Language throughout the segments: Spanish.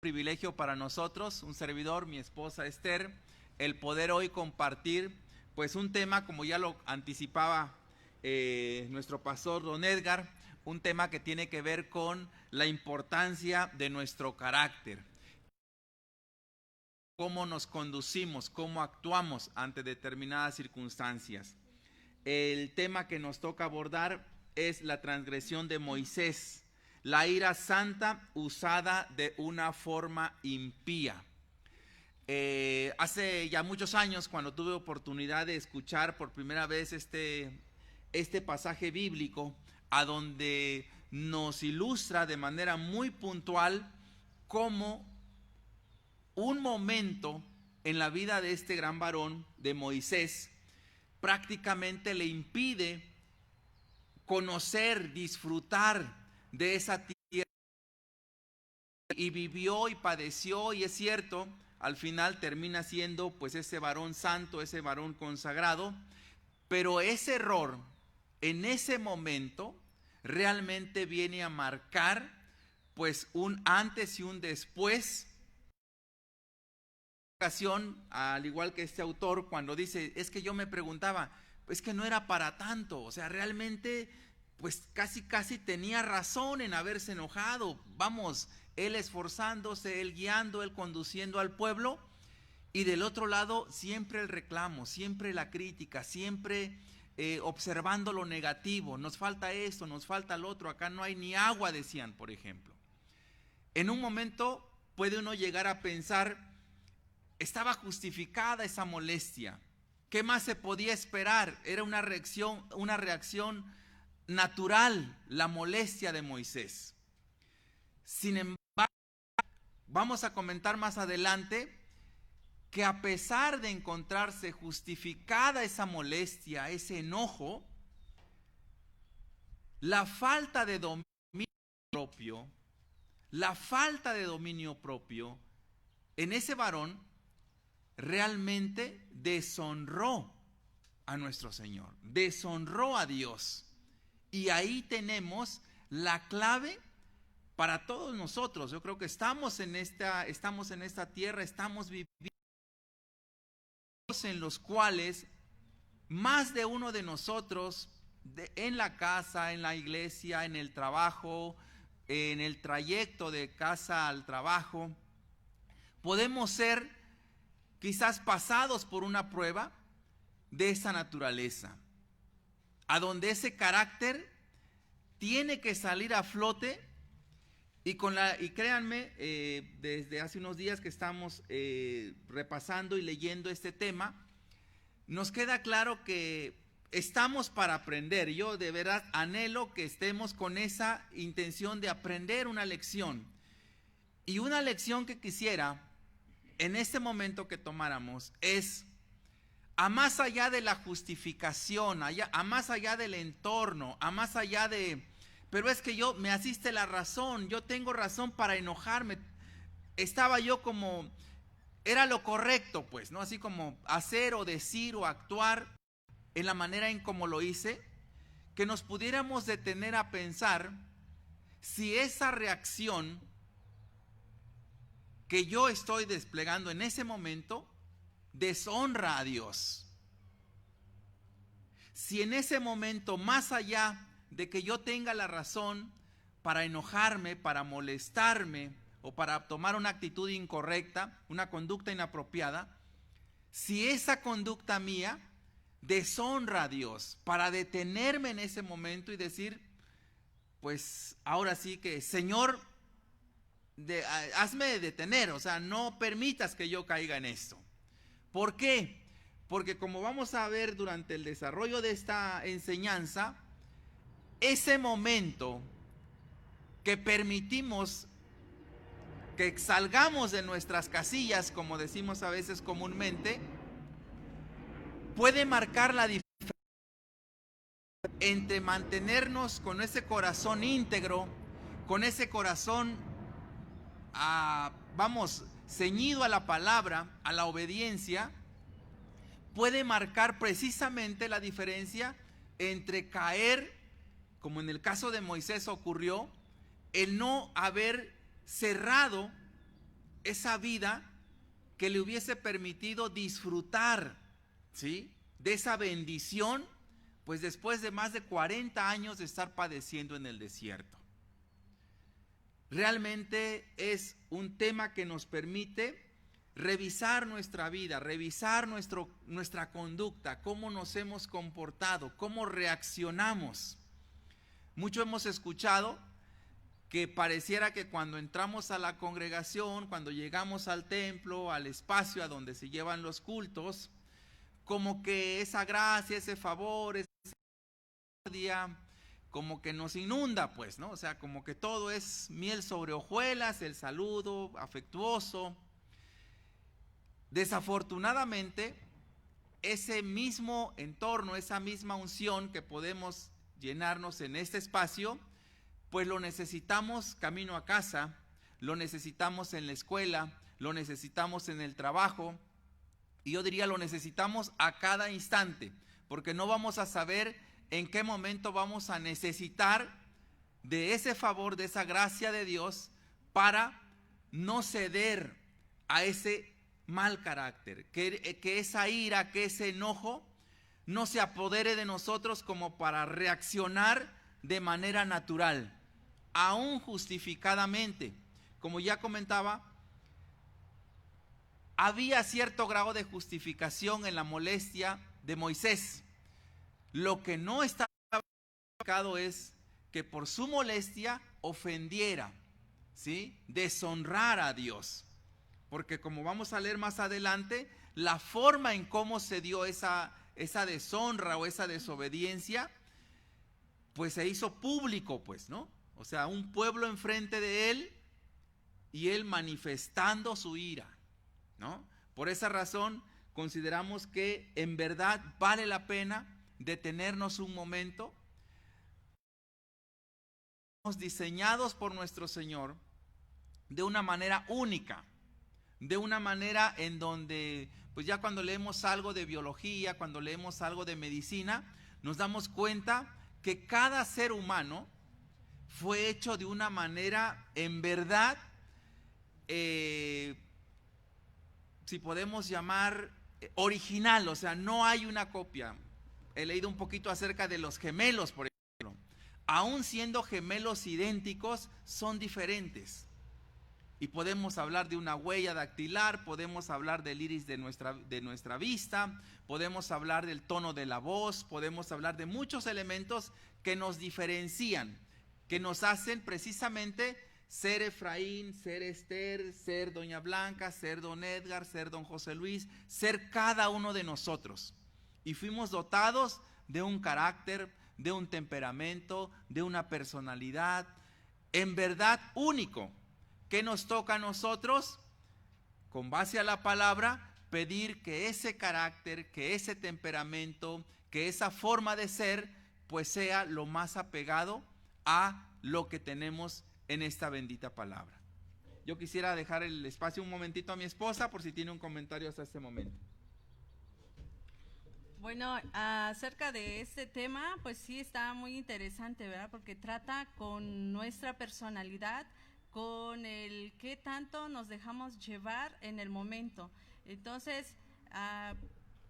Privilegio para nosotros, un servidor, mi esposa Esther, el poder hoy compartir pues un tema, como ya lo anticipaba nuestro pastor don Edgar, un tema que tiene que ver con la importancia de nuestro carácter, cómo nos conducimos, cómo actuamos ante determinadas circunstancias. El tema que nos toca abordar es la transgresión de Moisés, la ira santa usada de una forma impía. Hace ya muchos años, cuando tuve oportunidad de escuchar por primera vez este pasaje bíblico, a donde nos ilustra de manera muy puntual cómo un momento en la vida de este gran varón, de Moisés, prácticamente le impide conocer, disfrutar de esa tierra, y vivió y padeció, y es cierto, al final termina siendo pues ese varón santo, ese varón consagrado, pero ese error en ese momento realmente viene a marcar pues un antes y un después. Al igual que este autor, cuando dice, es que yo me preguntaba, es que no era para tanto, o sea, realmente pues casi tenía razón en haberse enojado. Vamos, él esforzándose, él guiando, él conduciendo al pueblo, y del otro lado siempre el reclamo, siempre la crítica, siempre observando lo negativo. Nos falta esto, nos falta lo otro, acá no hay ni agua, decían, por ejemplo. En un momento puede uno llegar a pensar, estaba justificada esa molestia. ¿Qué más se podía esperar? Era una reacción natural, la molestia de Moisés. Sin embargo, vamos a comentar más adelante que a pesar de encontrarse justificada esa molestia, ese enojo, la falta de dominio propio en ese varón realmente deshonró a nuestro Señor, deshonró a Dios. Y ahí tenemos la clave para todos nosotros. Yo creo que estamos en esta tierra, estamos viviendo en los cuales más de uno de nosotros, en la casa, en la iglesia, en el trabajo, en el trayecto de casa al trabajo, podemos ser quizás pasados por una prueba de esa naturaleza, a donde ese carácter tiene que salir a flote. Y créanme, desde hace unos días que estamos repasando y leyendo este tema, nos queda claro que estamos para aprender. Yo de verdad anhelo que estemos con esa intención de aprender una lección. Y una lección que quisiera en este momento que tomáramos es, a más allá de la justificación, a más allá del entorno, a más allá de, pero es que me asiste la razón, yo tengo razón para enojarme, estaba yo como, era lo correcto pues, ¿no? Así como hacer o decir o actuar en la manera en como lo hice, que nos pudiéramos detener a pensar si esa reacción que yo estoy desplegando en ese momento deshonra a Dios. Si en ese momento, más allá de que yo tenga la razón para enojarme, para molestarme o para tomar una actitud incorrecta, una conducta inapropiada, si esa conducta mía deshonra a Dios, para detenerme en ese momento y decir, pues ahora sí que, Señor, hazme detener, o sea, no permitas que yo caiga en esto. ¿Por qué? Porque como vamos a ver durante el desarrollo de esta enseñanza, ese momento que permitimos que salgamos de nuestras casillas, como decimos a veces comúnmente, puede marcar la diferencia entre mantenernos con ese corazón íntegro, con ese corazón ceñido a la palabra, a la obediencia. Puede marcar precisamente la diferencia entre caer, como en el caso de Moisés ocurrió, el no haber cerrado esa vida que le hubiese permitido disfrutar, ¿sí?, de esa bendición, pues después de más de 40 años de estar padeciendo en el desierto. Realmente es un tema que nos permite revisar nuestra vida, revisar nuestra conducta, cómo nos hemos comportado, cómo reaccionamos. Mucho hemos escuchado que pareciera que cuando entramos a la congregación, cuando llegamos al templo, al espacio a donde se llevan los cultos, como que esa gracia, ese favor, esa misericordia, como que nos inunda, pues, ¿no? O sea, como que todo es miel sobre hojuelas, el saludo afectuoso. Desafortunadamente, ese mismo entorno, esa misma unción que podemos llenarnos en este espacio, pues lo necesitamos camino a casa, lo necesitamos en la escuela, lo necesitamos en el trabajo, y yo diría lo necesitamos a cada instante, porque no vamos a saber en qué momento vamos a necesitar de ese favor, de esa gracia de Dios, para no ceder a ese mal carácter, que esa ira, que ese enojo no se apodere de nosotros como para reaccionar de manera natural, aún justificadamente. Como ya comentaba, había cierto grado de justificación en la molestia de Moisés. Lo que no estaba justificado es que por su molestia ofendiera, ¿sí?, deshonrara a Dios. Porque como vamos a leer más adelante, la forma en cómo se dio esa deshonra o esa desobediencia, pues se hizo público, pues, ¿no? O sea, un pueblo enfrente de él y él manifestando su ira, ¿no? Por esa razón consideramos que en verdad vale la pena detenernos un momento. Somos diseñados por nuestro Señor de una manera única, de una manera en donde, pues ya cuando leemos algo de biología, cuando leemos algo de medicina, nos damos cuenta que cada ser humano fue hecho de una manera, en verdad, si podemos llamar original, o sea, no hay una copia. He leído un poquito acerca de los gemelos, por ejemplo. Aún siendo gemelos idénticos, son diferentes. Y podemos hablar de una huella dactilar, podemos hablar del iris de nuestra vista, podemos hablar del tono de la voz, podemos hablar de muchos elementos que nos diferencian, que nos hacen precisamente ser Efraín, ser Esther, ser Doña Blanca, ser Don Edgar, ser Don José Luis, ser cada uno de nosotros. Y fuimos dotados de un carácter, de un temperamento, de una personalidad, en verdad único. ¿Qué nos toca a nosotros? Con base a la palabra, pedir que ese carácter, que ese temperamento, que esa forma de ser, pues sea lo más apegado a lo que tenemos en esta bendita palabra. Yo quisiera dejar el espacio un momentito a mi esposa por si tiene un comentario hasta este momento. Bueno, acerca de este tema, pues sí está muy interesante, ¿verdad? Porque trata con nuestra personalidad, con el qué tanto nos dejamos llevar en el momento. Entonces,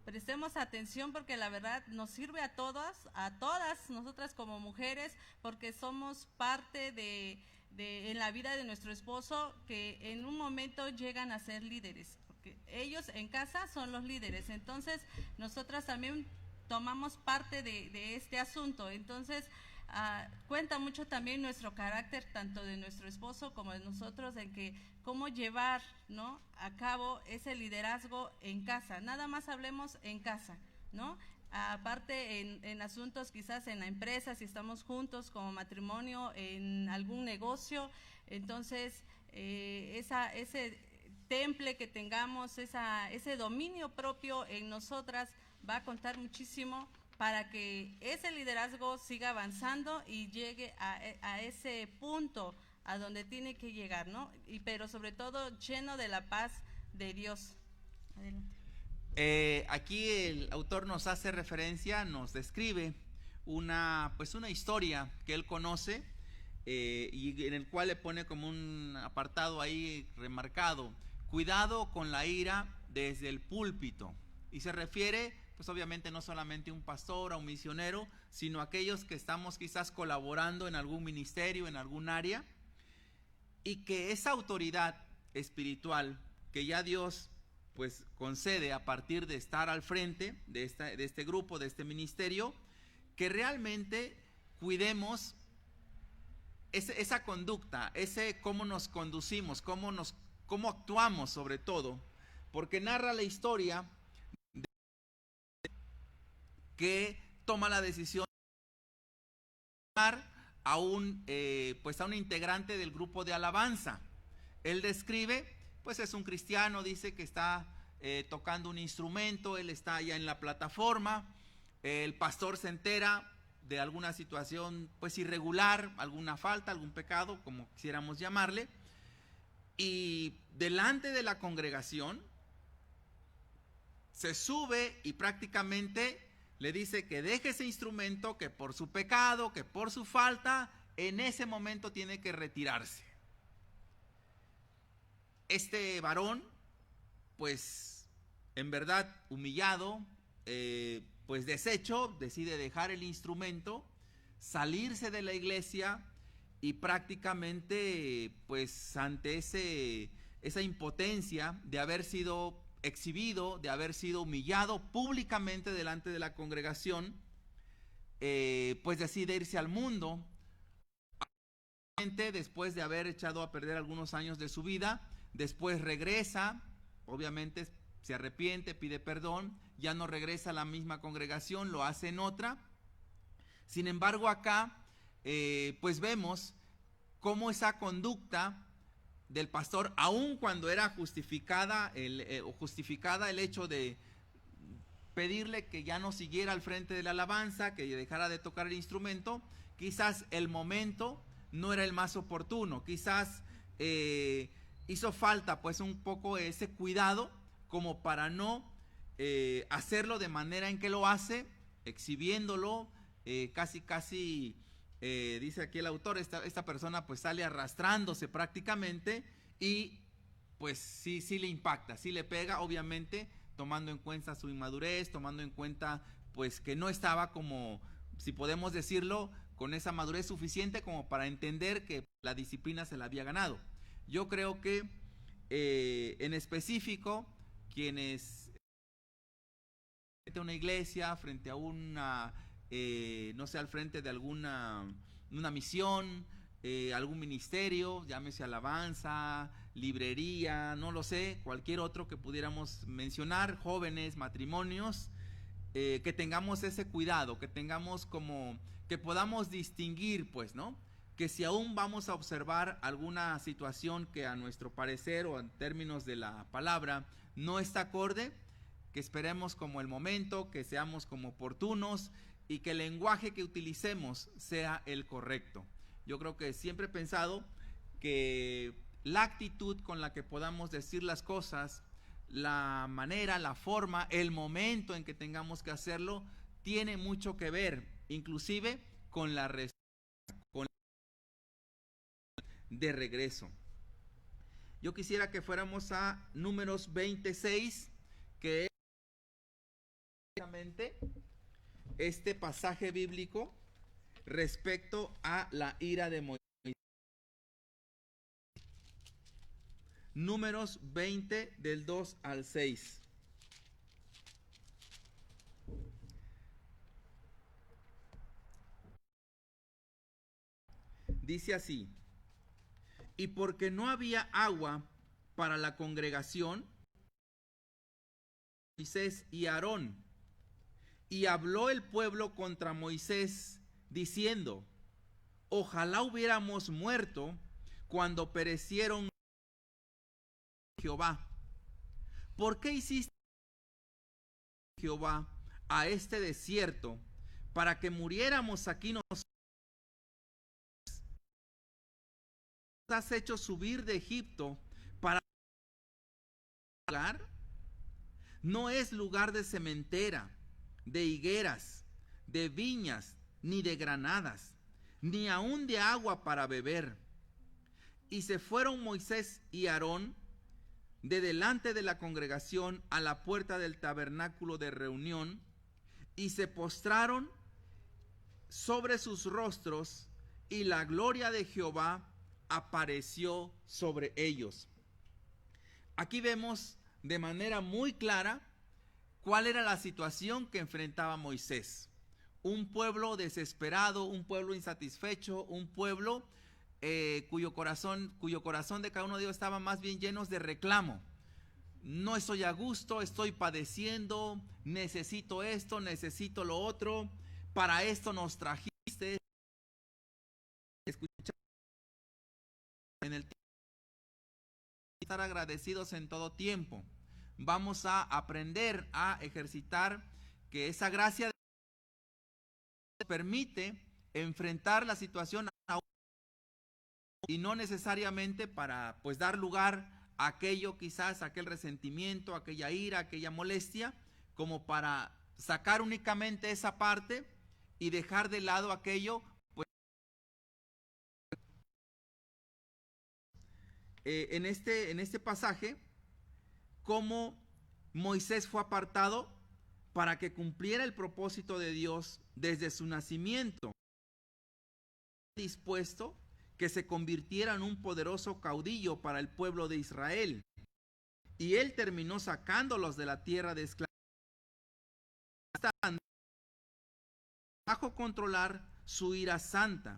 prestemos atención porque la verdad nos sirve a todas nosotras como mujeres, porque somos parte en la vida de nuestro esposo, que en un momento llegan a ser líderes. Porque ellos en casa son los líderes, entonces nosotras también tomamos parte de este asunto. Entonces cuenta mucho también nuestro carácter, tanto de nuestro esposo como de nosotros, en que cómo llevar, ¿no?, a cabo ese liderazgo en casa. Nada más hablemos en casa, ¿no? Aparte en asuntos quizás en la empresa, si estamos juntos como matrimonio, en algún negocio, entonces ese temple que tengamos, ese dominio propio en nosotras va a contar muchísimo para que ese liderazgo siga avanzando y llegue a ese punto a donde tiene que llegar, ¿no? Pero sobre todo lleno de la paz de Dios. Adelante. Aquí el autor nos hace referencia, nos describe una historia que él conoce y en el cual le pone como un apartado ahí remarcado: cuidado con la ira desde el púlpito. Y se refiere, pues obviamente no solamente a un pastor, a un misionero, sino a aquellos que estamos quizás colaborando en algún ministerio, en algún área, y que esa autoridad espiritual que ya Dios pues concede a partir de estar al frente de este grupo, de este ministerio, que realmente cuidemos esa conducta, ese cómo nos conducimos, cómo actuamos sobre todo, porque narra la historia de que toma la decisión de llamar a un integrante del grupo de alabanza. Él describe, pues es un cristiano, dice que está tocando un instrumento, él está allá en la plataforma, el pastor se entera de alguna situación pues irregular, alguna falta, algún pecado, como quisiéramos llamarle, y delante de la congregación se sube y prácticamente le dice que deje ese instrumento, que por su pecado, que por su falta, en ese momento tiene que retirarse. Este varón, pues en verdad humillado, pues deshecho, decide dejar el instrumento, salirse de la iglesia y prácticamente pues ante esa impotencia de haber sido exhibido, de haber sido humillado públicamente delante de la congregación, pues decide irse al mundo. Después de haber echado a perder algunos años de su vida, después regresa, obviamente se arrepiente, pide perdón, ya no regresa a la misma congregación, lo hace en otra. Sin embargo, acá pues vemos cómo esa conducta del pastor, aun cuando era justificada el hecho de pedirle que ya no siguiera al frente de la alabanza, que dejara de tocar el instrumento, quizás el momento no era el más oportuno, quizás hizo falta pues un poco ese cuidado como para no hacerlo de manera en que lo hace, exhibiéndolo, casi dice aquí el autor, esta persona pues sale arrastrándose prácticamente y pues sí le impacta, sí le pega, obviamente tomando en cuenta su inmadurez, tomando en cuenta pues que no estaba como, si podemos decirlo, con esa madurez suficiente como para entender que la disciplina se la había ganado. Yo creo que en específico quienes frente a una iglesia, frente a una no sé, al frente de alguna misión, algún ministerio, llámese alabanza, librería, no lo sé, cualquier otro que pudiéramos mencionar, jóvenes, matrimonios, que tengamos ese cuidado, que tengamos como, que podamos distinguir, pues, ¿no? Que si aún vamos a observar alguna situación que a nuestro parecer o en términos de la palabra no está acorde, que esperemos como el momento, que seamos como oportunos y que el lenguaje que utilicemos sea el correcto. Yo creo que siempre he pensado que la actitud con la que podamos decir las cosas, la manera, la forma, el momento en que tengamos que hacerlo, tiene mucho que ver, inclusive con la respuesta de regreso. Yo quisiera que fuéramos a Números 26, que es precisamente este pasaje bíblico respecto a la ira de Moisés. Números 20 del 2 al 6. Dice así: y porque no había agua para la congregación, Moisés y Aarón, y habló el pueblo contra Moisés, diciendo: ojalá hubiéramos muerto cuando perecieron Jehová. ¿Por qué hiciste, Jehová, a este desierto para que muriéramos aquí nosotros? Nos has hecho subir de Egipto para lugar. No es lugar de sementera, de higueras, de viñas, ni de granadas, ni aun de agua para beber. Y se fueron Moisés y Aarón de delante de la congregación a la puerta del tabernáculo de reunión, y se postraron sobre sus rostros, y la gloria de Jehová apareció sobre ellos. Aquí vemos de manera muy clara cuál era la situación que enfrentaba Moisés. Un pueblo desesperado, un pueblo insatisfecho, un pueblo cuyo corazón de cada uno de ellos estaba más bien llenos de reclamo. No estoy a gusto, estoy padeciendo, necesito esto, necesito lo otro, para esto nos trajiste. Escuchar en el tiempo, estar agradecidos en todo tiempo. Vamos a aprender a ejercitar que esa gracia permite enfrentar la situación y no necesariamente para pues dar lugar a aquello, quizás aquel resentimiento, aquella ira, aquella molestia, como para sacar únicamente esa parte y dejar de lado aquello, pues en este pasaje, cómo Moisés fue apartado para que cumpliera el propósito de Dios desde su nacimiento, dispuesto que se convirtiera en un poderoso caudillo para el pueblo de Israel. Y él terminó sacándolos de la tierra de esclavitud, bajo controlar su ira santa.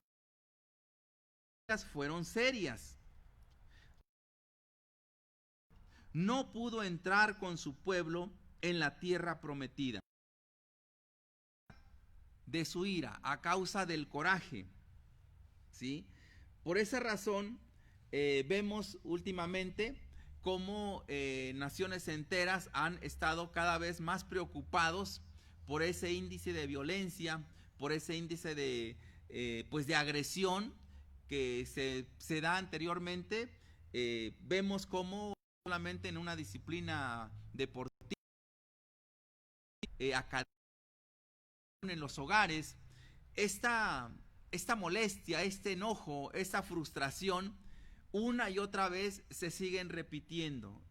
Fueron serias. No pudo entrar con su pueblo en la tierra prometida de su ira a causa del coraje, ¿sí? Por esa razón vemos últimamente cómo naciones enteras han estado cada vez más preocupados por ese índice de violencia, por ese índice de agresión que se da anteriormente. Vemos cómo solamente en una disciplina deportiva, académica, en los hogares, esta molestia, este enojo, esta frustración, una y otra vez se siguen repitiendo.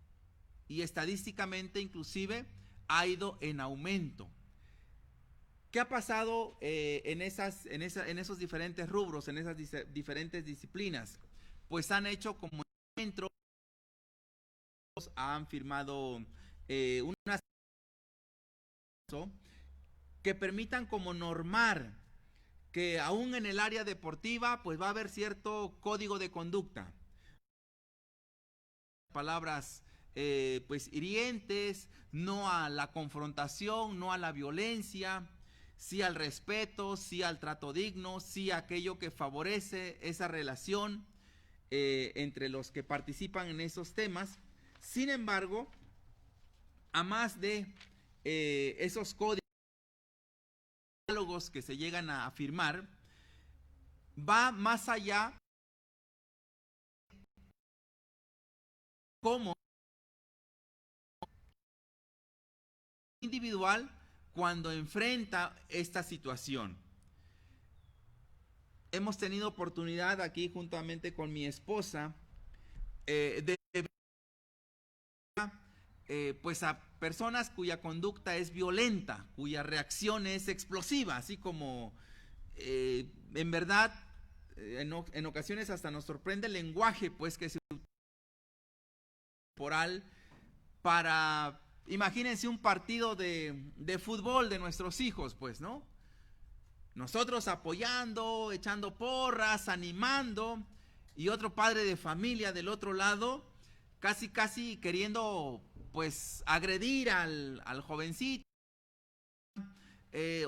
Y estadísticamente inclusive ha ido en aumento. ¿Qué ha pasado en esos diferentes rubros, en esas diferentes disciplinas? Pues han hecho como encuentros, han firmado unas que permitan como normar que aún en el área deportiva pues va a haber cierto código de conducta. Palabras pues hirientes, no a la confrontación, no a la violencia, sí al respeto, sí al trato digno, sí a aquello que favorece esa relación entre los que participan en esos temas. Sin embargo, a más de esos códigos que se llegan a afirmar, va más allá como individual cuando enfrenta esta situación. Hemos tenido oportunidad aquí juntamente con mi esposa de pues a personas cuya conducta es violenta, cuya reacción es explosiva, así como en verdad en ocasiones hasta nos sorprende el lenguaje pues que se utiliza para, imagínense un partido de fútbol de nuestros hijos, pues, ¿no? Nosotros apoyando, echando porras, animando, y otro padre de familia del otro lado, casi queriendo pues agredir al jovencito,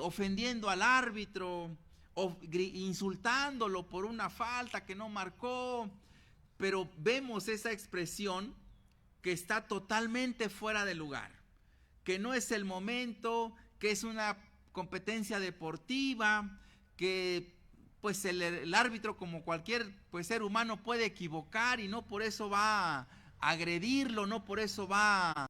ofendiendo al árbitro, insultándolo por una falta que no marcó. Pero vemos esa expresión que está totalmente fuera de lugar, que no es el momento, que es una competencia deportiva, que pues el árbitro, como cualquier pues ser humano, puede equivocar y no por eso va a agredirlo, no por eso va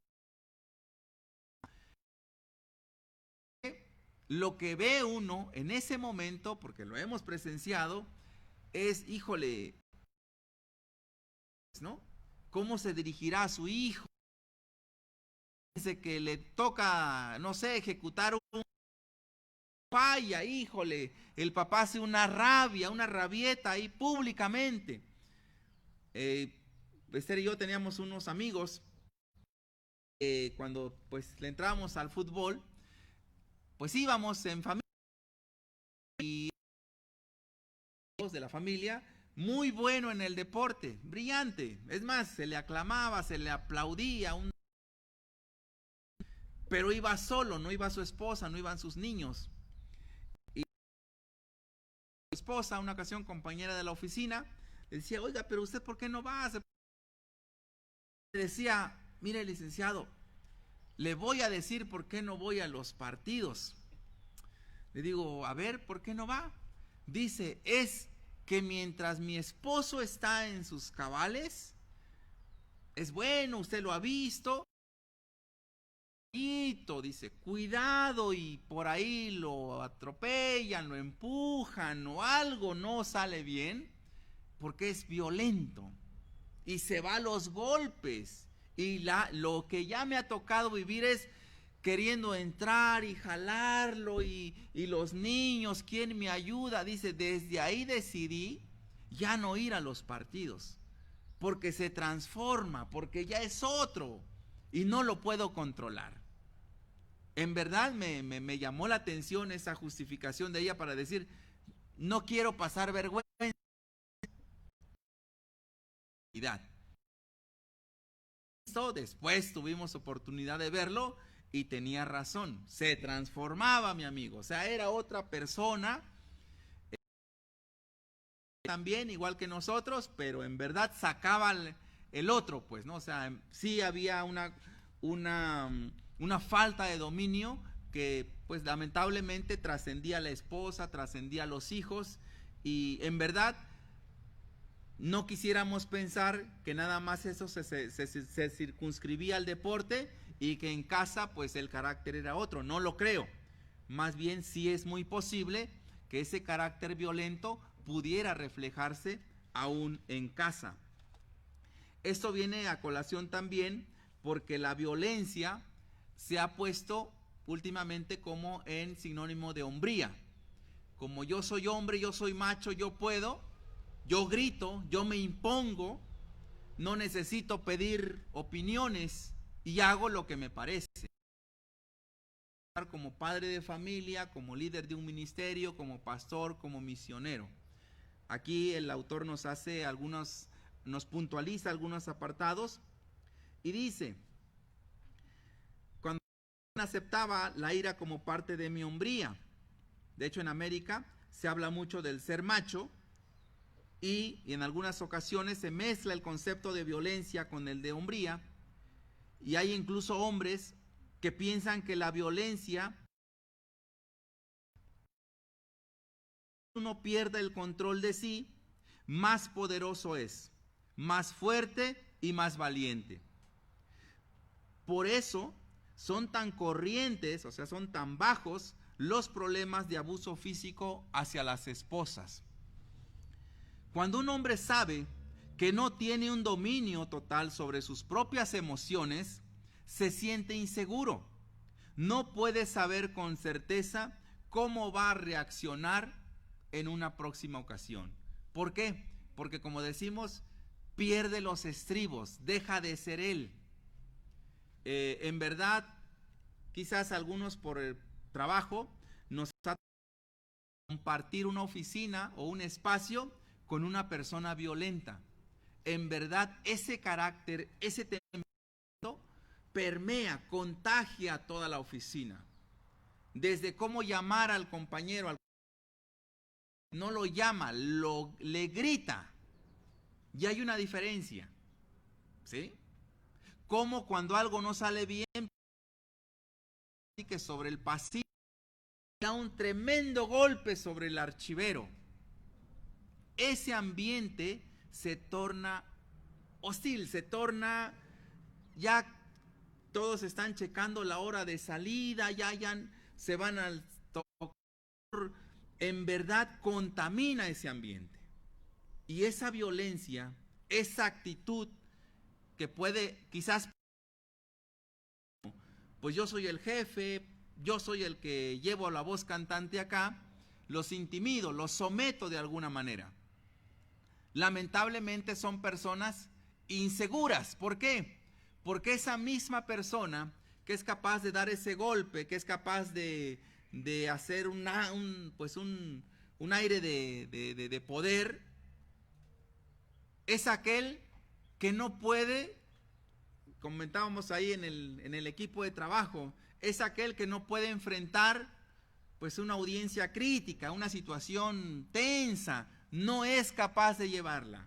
lo que ve uno en ese momento, porque lo hemos presenciado, es, híjole, ¿no? ¿Cómo se dirigirá a su hijo? Dice que le toca, no sé, ejecutar un falla, híjole, el papá hace una rabia, una rabieta ahí públicamente. Esther y yo teníamos unos amigos, cuando pues le entrábamos al fútbol, pues íbamos en familia y de la familia, muy bueno en el deporte, brillante, es más, se le aclamaba, se le aplaudía, pero iba solo, no iba su esposa, no iban sus niños. Y su esposa, una ocasión compañera de la oficina, le decía, oiga, pero usted ¿por qué no va? Le decía, mire licenciado, le voy a decir por qué no voy a los partidos. Le digo, a ver, ¿por qué no va? Dice, es que mientras mi esposo está en sus cabales, es bueno, usted lo ha visto. Dice, cuidado y por ahí lo atropellan, lo empujan o algo no sale bien, porque es violento y se va a los golpes. Y lo que ya me ha tocado vivir es queriendo entrar y jalarlo y los niños, ¿quién me ayuda? Dice, desde ahí decidí ya no ir a los partidos, porque se transforma, porque ya es otro y no lo puedo controlar. En verdad me llamó la atención esa justificación de ella para decir, no quiero pasar vergüenza. Después tuvimos oportunidad de verlo y tenía razón, se transformaba mi amigo, o sea, era otra persona, también igual que nosotros, pero en verdad sacaba el otro, pues, ¿no? O sea, sí había una falta de dominio que pues lamentablemente trascendía a la esposa, trascendía a los hijos, y en verdad no quisiéramos pensar que nada más eso se circunscribía al deporte y que en casa pues el carácter era otro. No lo creo. Más bien sí es muy posible que ese carácter violento pudiera reflejarse aún en casa. Esto viene a colación también porque la violencia se ha puesto últimamente como en sinónimo de hombría. Como yo soy hombre, yo soy macho, yo puedo, yo grito, yo me impongo, no necesito pedir opiniones y hago lo que me parece. Como padre de familia, como líder de un ministerio, como pastor, como misionero. Aquí el autor nos puntualiza algunos apartados y dice, cuando aceptaba la ira como parte de mi hombría, de hecho en América se habla mucho del ser macho, y en algunas ocasiones se mezcla el concepto de violencia con el de hombría, y hay incluso hombres que piensan que la violencia, uno pierde el control de sí, más poderoso es, más fuerte y más valiente. Por eso son tan corrientes, o sea, son tan bajos los problemas de abuso físico hacia las esposas. Cuando un hombre sabe que no tiene un dominio total sobre sus propias emociones, se siente inseguro. No puede saber con certeza cómo va a reaccionar en una próxima ocasión. ¿Por qué? Porque como decimos, pierde los estribos, deja de ser él. En verdad, quizás algunos por el trabajo nos ha compartir una oficina o un espacio con una persona violenta. En verdad, ese carácter, ese temperamento permea, contagia toda la oficina. Desde cómo llamar al compañero, no lo llama, le grita. Y hay una diferencia, ¿sí? Como cuando algo no sale bien, que sobre el pasillo da un tremendo golpe sobre el archivero. Ese ambiente se torna hostil, se torna, ya todos están checando la hora de salida, ya se van al en verdad contamina ese ambiente. Y esa violencia, esa actitud que puede quizás, pues yo soy el jefe, yo soy el que llevo la voz cantante acá, los intimido, los someto de alguna manera. Lamentablemente son personas inseguras. ¿Por qué? Porque esa misma persona que es capaz de dar ese golpe, que es capaz de hacer un aire de poder, es aquel que no puede, comentábamos ahí en el equipo de trabajo, es aquel que no puede enfrentar pues una audiencia crítica, una situación tensa, no es capaz de llevarla.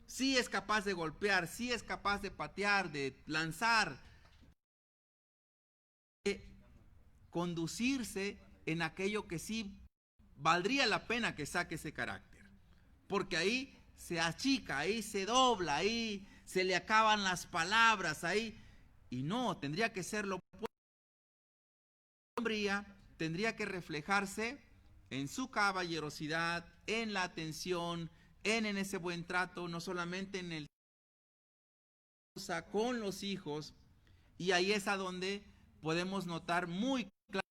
Sí es capaz de golpear, sí es capaz de patear, de lanzar, de conducirse en aquello que sí valdría la pena que saque ese carácter. Porque ahí se achica, ahí se dobla, ahí se le acaban las palabras, ahí. Y no, tendría que ser lo opuesto. Tendría que reflejarse en su caballerosidad, en la atención, en ese buen trato, no solamente en el con los hijos. Y ahí es a donde podemos notar muy claro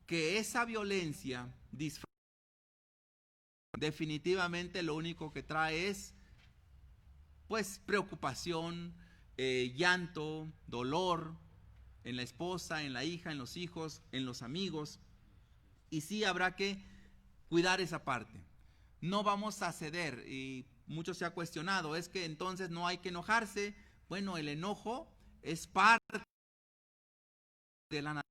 que esa violencia definitivamente lo único que trae es pues preocupación, llanto, dolor en la esposa, en la hija, en los hijos, en los amigos. Y sí habrá que cuidar esa parte. No vamos a ceder, y mucho se ha cuestionado, es que entonces no hay que enojarse. Bueno, el enojo es parte de la naturaleza.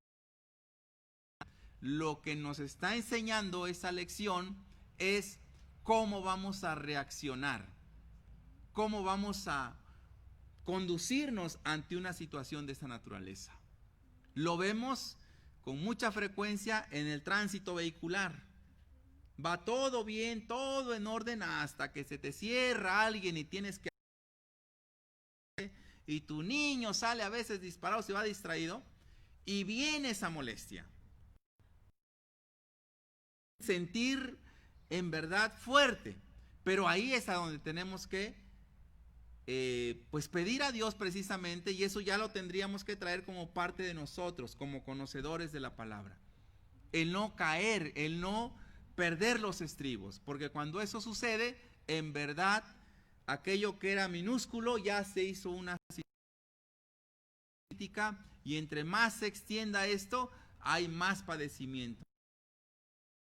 Lo que nos está enseñando esa lección es cómo vamos a reaccionar, cómo vamos a conducirnos ante una situación de esta naturaleza. Lo vemos con mucha frecuencia en el tránsito vehicular. Va todo bien, todo en orden, hasta que se te cierra alguien y tienes que... Y tu niño sale a veces disparado, se va distraído, y viene esa molestia. Sentir en verdad fuerte, pero ahí es a donde tenemos que pues pedir a Dios precisamente, y eso ya lo tendríamos que traer como parte de nosotros, como conocedores de la palabra. El no caer, el no perder los estribos, porque cuando eso sucede, en verdad, aquello que era minúsculo ya se hizo una crítica, y entre más se extienda esto, hay más padecimiento,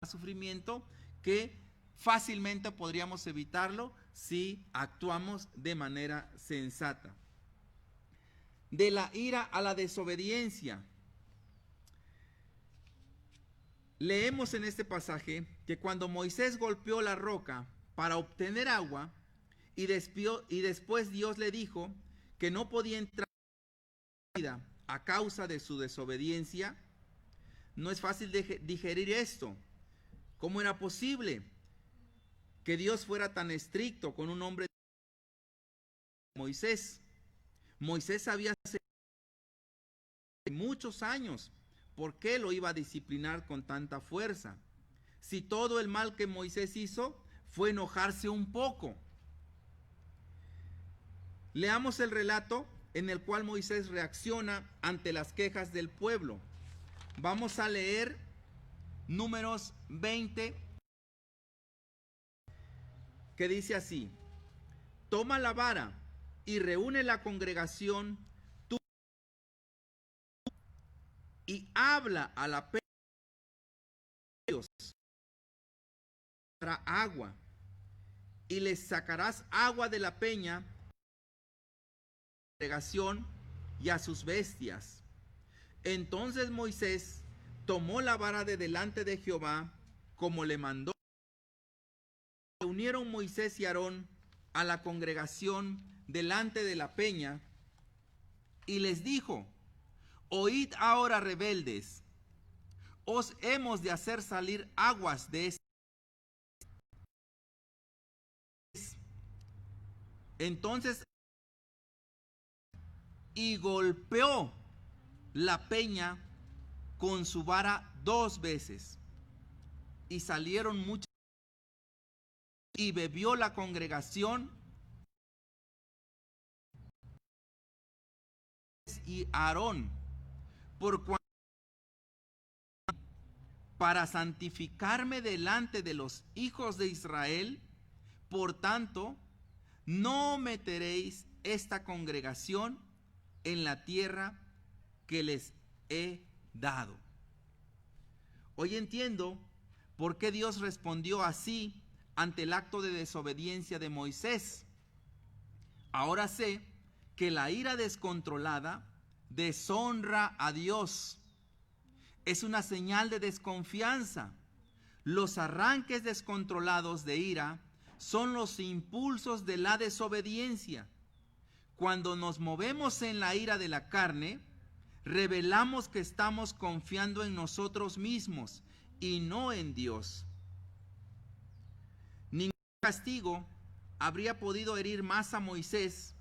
más sufrimiento, que fácilmente podríamos evitarlo si actuamos de manera sensata. De la ira a la desobediencia. Leemos en este pasaje que cuando Moisés golpeó la roca para obtener agua y después Dios le dijo que no podía entrar en la vida a causa de su desobediencia, no es fácil digerir esto. ¿Cómo era posible que Dios fuera tan estricto con un hombre como Moisés? Moisés había hace muchos años. ¿Por qué lo iba a disciplinar con tanta fuerza? Si todo el mal que Moisés hizo fue enojarse un poco. Leamos el relato en el cual Moisés reacciona ante las quejas del pueblo. Vamos a leer Números 20, que dice así: toma la vara y reúne la congregación y habla a la peña para agua, y les sacarás agua de la peña a la congregación y a sus bestias. Entonces Moisés tomó la vara de delante de Jehová, como le mandó. Reunieron Moisés y Aarón a la congregación delante de la peña, y les dijo: oíd ahora, rebeldes, os hemos de hacer salir aguas de este. Entonces, y golpeó la peña con su vara 2 veces. Y salieron muchos, y bebió la congregación y Aarón, por cuanto para santificarme delante de los hijos de Israel, por tanto, no meteréis esta congregación en la tierra que les he dado. Hoy entiendo por qué Dios respondió así ante el acto de desobediencia de Moisés. Ahora sé que la ira descontrolada deshonra a Dios. Es una señal de desconfianza. Los arranques descontrolados de ira son los impulsos de la desobediencia. Cuando nos movemos en la ira de la carne, revelamos que estamos confiando en nosotros mismos y no en Dios. Ningún castigo habría podido herir más a Moisés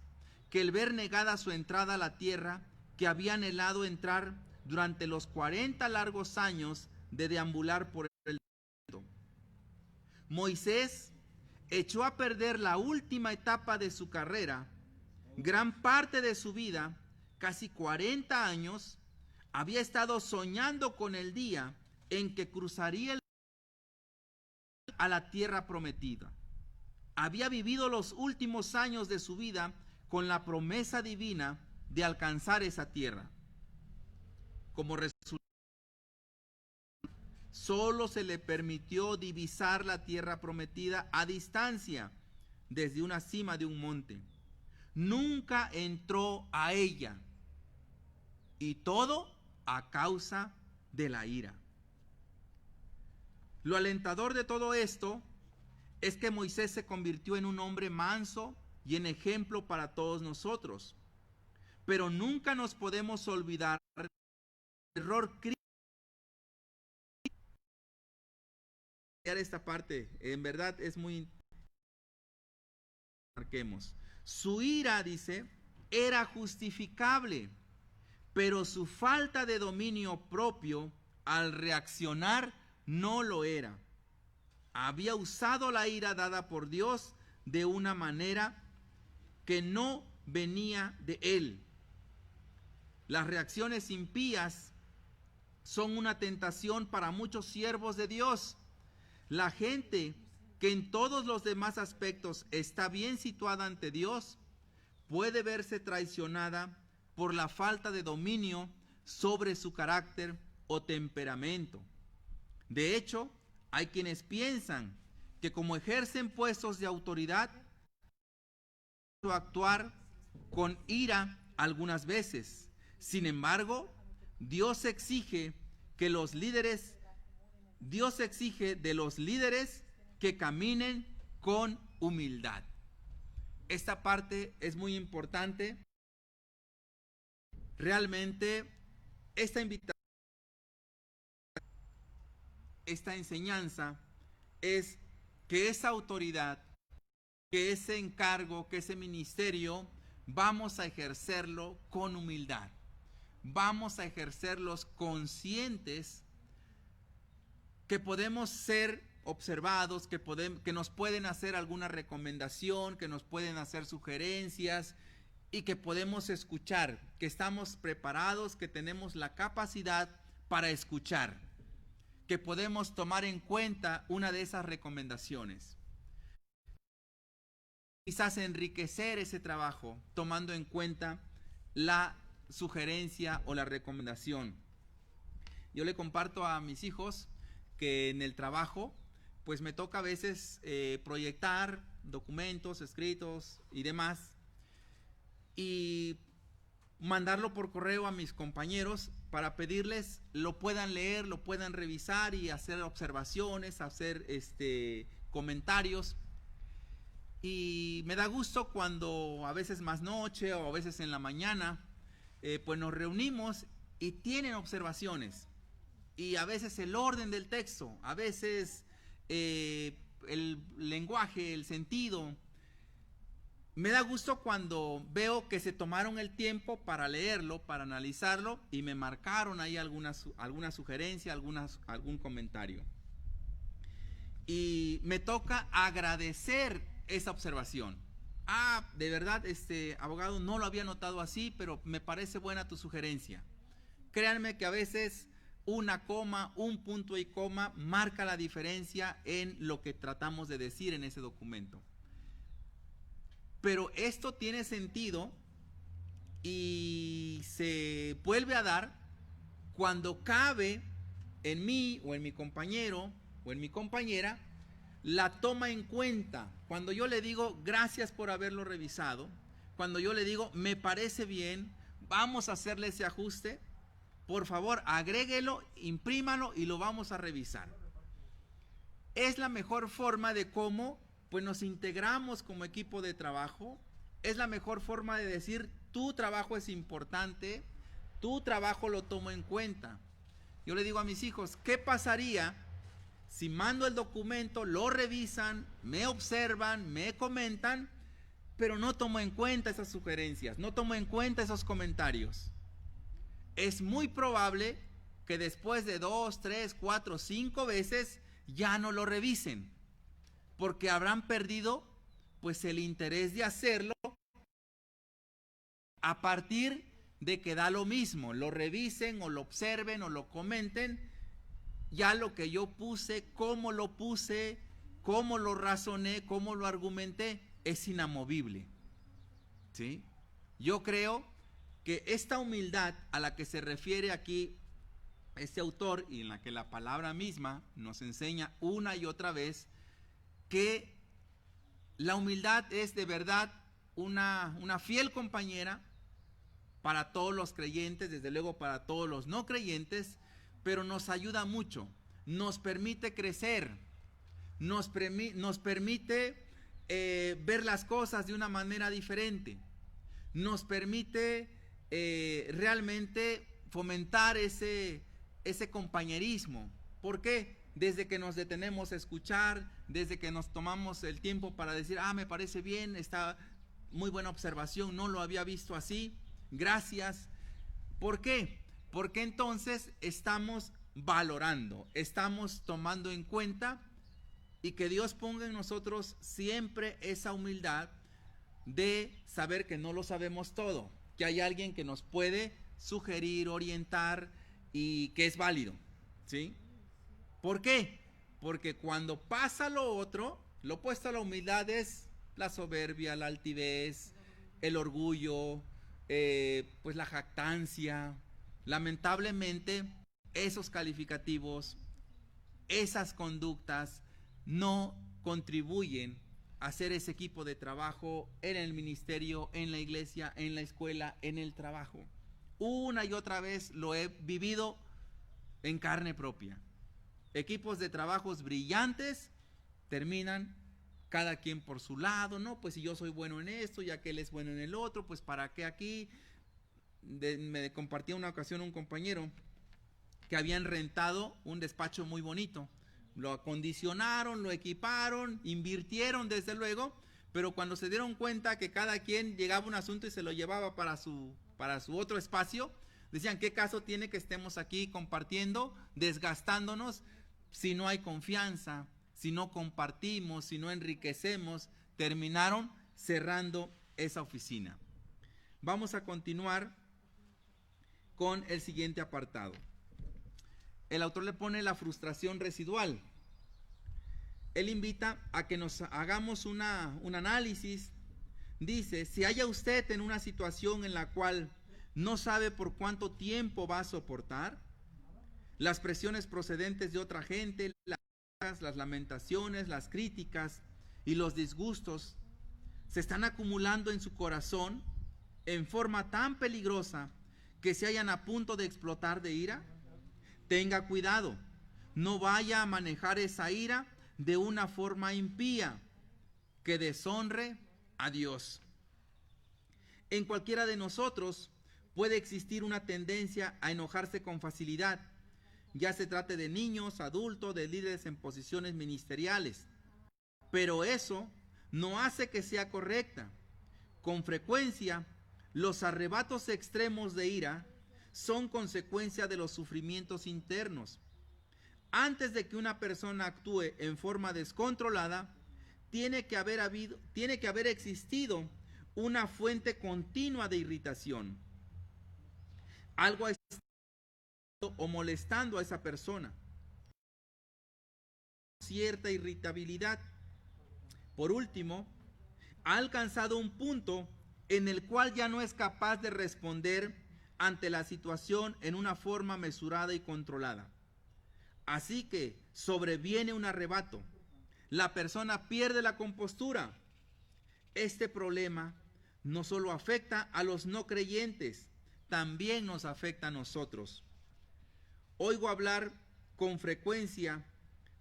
que el ver negada su entrada a la tierra que había anhelado entrar durante los 40 largos años de deambular por el desierto. Moisés echó a perder la última etapa de su carrera. Gran parte de su vida, casi 40 años, había estado soñando con el día en que cruzaría a la tierra prometida. Había vivido los últimos años de su vida con la promesa divina de alcanzar esa tierra. Como resultado, solo se le permitió divisar la tierra prometida a distancia, desde una cima de un monte. Nunca entró a ella, y todo a causa de la ira. Lo alentador de todo esto es que Moisés se convirtió en un hombre manso y en ejemplo para todos nosotros. Pero nunca nos podemos olvidar del error crítico. Esta parte, en verdad es muy... Marquemos. Su ira, dice, era justificable, pero su falta de dominio propio al reaccionar no lo era. Había usado la ira dada por Dios de una manera que no venía de él. Las reacciones impías son una tentación para muchos siervos de Dios. La gente que en todos los demás aspectos está bien situada ante Dios puede verse traicionada por la falta de dominio sobre su carácter o temperamento. De hecho, hay quienes piensan que como ejercen puestos de autoridad, actuar con ira algunas veces. Sin embargo, Dios exige de los líderes que caminen con humildad. Esta parte es muy importante. Realmente esta invitación, esta enseñanza es que esa autoridad, que ese encargo, que ese ministerio, vamos a ejercerlo con humildad. Vamos a ejercerlos conscientes que podemos ser observados, que nos pueden hacer alguna recomendación, que nos pueden hacer sugerencias y que podemos escuchar, que estamos preparados, que tenemos la capacidad para escuchar, que podemos tomar en cuenta una de esas recomendaciones. Quizás enriquecer ese trabajo tomando en cuenta la sugerencia o la recomendación. Yo le comparto a mis hijos que en el trabajo pues me toca a veces proyectar documentos, escritos y demás y mandarlo por correo a mis compañeros para pedirles lo puedan leer, lo puedan revisar y hacer observaciones, hacer comentarios. Y me da gusto cuando a veces más noche o a veces en la mañana pues nos reunimos y tienen observaciones. Y a veces el orden del texto, a veces el lenguaje, el sentido. me da gusto cuando veo que se tomaron el tiempo para leerlo, para analizarlo y me marcaron ahí alguna sugerencia, algún comentario. Y me toca agradecer esa observación. De verdad, abogado, no lo había notado así, pero me parece buena tu sugerencia. Créanme que a veces una coma, un punto y coma marca la diferencia en lo que tratamos de decir en ese documento. Pero esto tiene sentido y se vuelve a dar cuando cabe en mí o en mi compañero o en mi compañera la toma en cuenta. Cuando yo le digo gracias por haberlo revisado, cuando yo le digo me parece bien, vamos a hacerle ese ajuste, por favor agréguelo, imprímalo y lo vamos a revisar. Es la mejor forma de cómo pues nos integramos como equipo de trabajo. Es la mejor forma de decir tu trabajo es importante, tu trabajo lo tomo en cuenta. Yo le digo a mis hijos, ¿qué pasaría si mando el documento, lo revisan, me observan, me comentan, pero no tomo en cuenta esas sugerencias, no tomo en cuenta esos comentarios? Es muy probable que después de 2, 3, 4, 5 veces ya no lo revisen, porque habrán perdido pues el interés de hacerlo a partir de que da lo mismo, lo revisen o lo observen o lo comenten, ya lo que yo puse, cómo lo razoné, cómo lo argumenté, es inamovible. ¿Sí? Yo creo que esta humildad a la que se refiere aquí este autor y en la que la palabra misma nos enseña una y otra vez, que la humildad es de verdad una fiel compañera para todos los creyentes, desde luego para todos los no creyentes, pero nos ayuda mucho, nos permite crecer, nos permite ver las cosas de una manera diferente, nos permite realmente fomentar ese compañerismo. ¿Por qué? Desde que nos detenemos a escuchar, desde que nos tomamos el tiempo para decir, me parece bien, está muy buena observación, no lo había visto así, gracias. ¿Por qué? Porque entonces estamos valorando, estamos tomando en cuenta, y que Dios ponga en nosotros siempre esa humildad de saber que no lo sabemos todo, que hay alguien que nos puede sugerir, orientar y que es válido, ¿sí? ¿Por qué? Porque cuando pasa lo otro, lo opuesto a la humildad es la soberbia, la altivez, el orgullo, pues la jactancia. Lamentablemente, esos calificativos, esas conductas no contribuyen a hacer ese equipo de trabajo en el ministerio, en la iglesia, en la escuela, en el trabajo. Una y otra vez lo he vivido en carne propia. Equipos de trabajos brillantes terminan cada quien por su lado, ¿no? Pues si yo soy bueno en esto y aquel es bueno en el otro, pues ¿para qué aquí? Me compartía una ocasión un compañero que habían rentado un despacho muy bonito, lo acondicionaron, lo equiparon, invirtieron desde luego, pero cuando se dieron cuenta que cada quien llegaba un asunto y se lo llevaba para su otro espacio, decían, ¿qué caso tiene que estemos aquí compartiendo, desgastándonos, si no hay confianza, si no compartimos, si no enriquecemos? Terminaron cerrando esa oficina. Vamos a continuar con el siguiente apartado. El autor le pone la frustración residual. Él invita a que nos hagamos un análisis. Dice, si haya usted en una situación en la cual no sabe por cuánto tiempo va a soportar las presiones procedentes de otra gente, las lamentaciones, las críticas y los disgustos se están acumulando en su corazón en forma tan peligrosa que se hallan a punto de explotar de ira, tenga cuidado, no vaya a manejar esa ira de una forma impía que deshonre a Dios. En cualquiera de nosotros puede existir una tendencia a enojarse con facilidad, ya se trate de niños, adultos, de líderes en posiciones ministeriales, pero eso no hace que sea correcta. Con frecuencia, los arrebatos extremos de ira son consecuencia de los sufrimientos internos. Antes de que una persona actúe en forma descontrolada, tiene que haber existido una fuente continua de irritación. Algo está o molestando a esa persona. Cierta irritabilidad. Por último, ha alcanzado un punto en el cual ya no es capaz de responder ante la situación en una forma mesurada y controlada. Así que sobreviene un arrebato. La persona pierde la compostura. Este problema no solo afecta a los no creyentes, también nos afecta a nosotros. Oigo hablar con frecuencia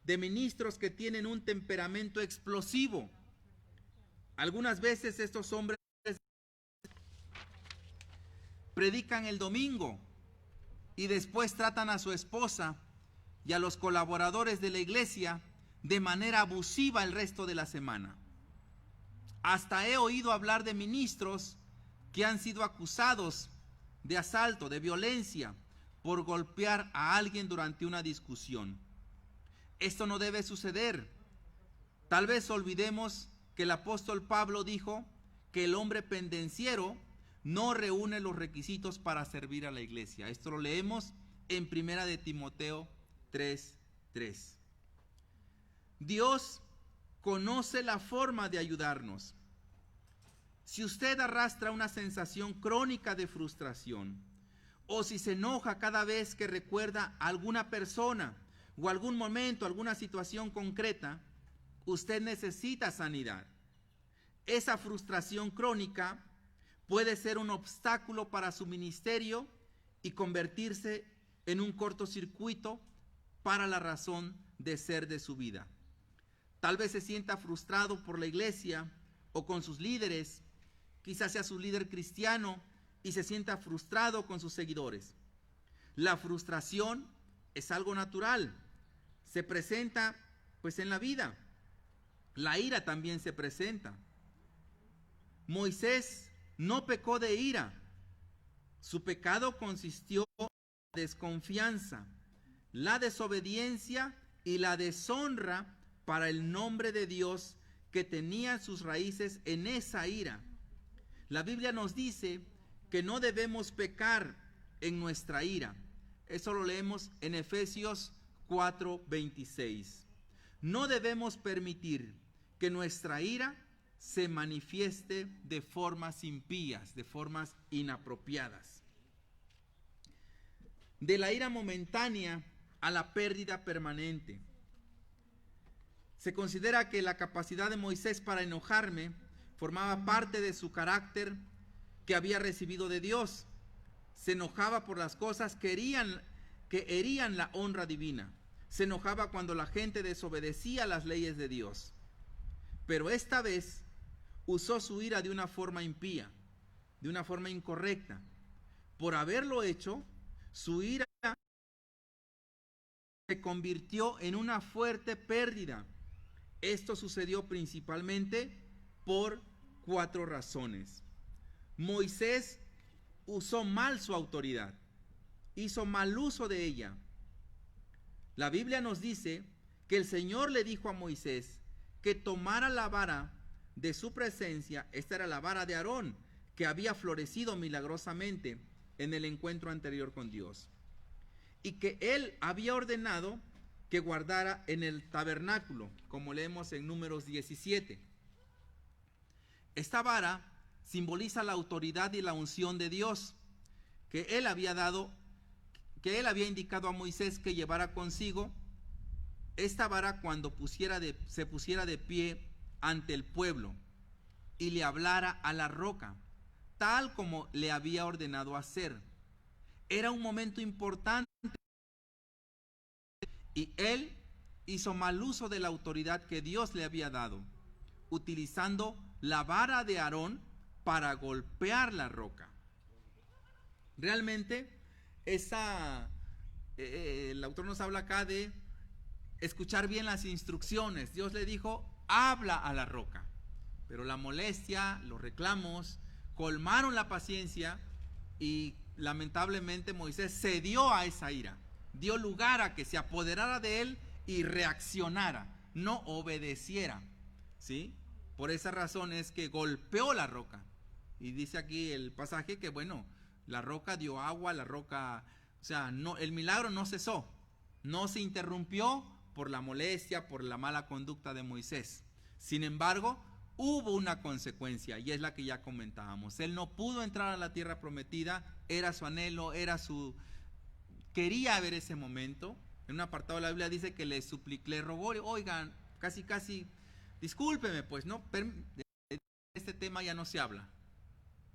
de ministros que tienen un temperamento explosivo. Algunas veces estos hombres predican el domingo y después tratan a su esposa y a los colaboradores de la iglesia de manera abusiva el resto de la semana. Hasta he oído hablar de ministros que han sido acusados de asalto, de violencia, por golpear a alguien durante una discusión. Esto no debe suceder. Tal vez olvidemos que el apóstol Pablo dijo que el hombre pendenciero no reúne los requisitos para servir a la iglesia. Esto lo leemos en 1 de Timoteo 3:3. Dios conoce la forma de ayudarnos. Si usted arrastra una sensación crónica de frustración, o si se enoja cada vez que recuerda a alguna persona o algún momento, alguna situación concreta, usted necesita sanidad. Esa frustración crónica puede ser un obstáculo para su ministerio y convertirse en un cortocircuito para la razón de ser de su vida. Tal vez se sienta frustrado por la iglesia o con sus líderes, quizás sea su líder cristiano y se sienta frustrado con sus seguidores. La frustración es algo natural, se presenta pues en la vida. La ira también se presenta. Moisés no pecó de ira. Su pecado consistió en la desconfianza, la desobediencia y la deshonra para el nombre de Dios que tenía sus raíces en esa ira. La Biblia nos dice que no debemos pecar en nuestra ira. Eso lo leemos en Efesios 4:26. No debemos permitir que nuestra ira se manifieste de formas impías, de formas inapropiadas. De la ira momentánea a la pérdida permanente. Se considera que la capacidad de Moisés para enojarme formaba parte de su carácter que había recibido de Dios. Se enojaba por las cosas que herían la honra divina. Se enojaba cuando la gente desobedecía las leyes de Dios. Pero esta vez usó su ira de una forma impía, de una forma incorrecta. Por haberlo hecho, su ira se convirtió en una fuerte pérdida. Esto sucedió principalmente por 4 razones. Moisés usó mal su autoridad, hizo mal uso de ella. La Biblia nos dice que el Señor le dijo a Moisés que tomara la vara de su presencia. Esta era la vara de Aarón, que había florecido milagrosamente en el encuentro anterior con Dios, y que él había ordenado que guardara en el tabernáculo, como leemos en Números 17. Esta vara simboliza la autoridad y la unción de Dios que él había indicado a Moisés que llevara consigo. Esta vara cuando se pusiera de pie ante el pueblo y le hablara a la roca, tal como le había ordenado hacer. Era un momento importante y él hizo mal uso de la autoridad que Dios le había dado, utilizando la vara de Aarón para golpear la roca. Realmente el autor nos habla acá de escuchar bien las instrucciones. Dios le dijo, habla a la roca. Pero la molestia, los reclamos, colmaron la paciencia y lamentablemente Moisés cedió a esa ira, dio lugar a que se apoderara de él y reaccionara, no obedeciera, ¿sí? Por esa razón es que golpeó la roca. Y dice aquí el pasaje que, bueno, la roca dio agua, la roca, o sea, no, el milagro no cesó, no se interrumpió por la molestia, por la mala conducta de Moisés. Sin embargo, hubo una consecuencia y es la que ya comentábamos. Él no pudo entrar a la tierra prometida, era su anhelo, quería ver ese momento. En un apartado de la Biblia dice que le rogó, oigan, casi, discúlpeme pues, ¿no? De este tema ya no se habla.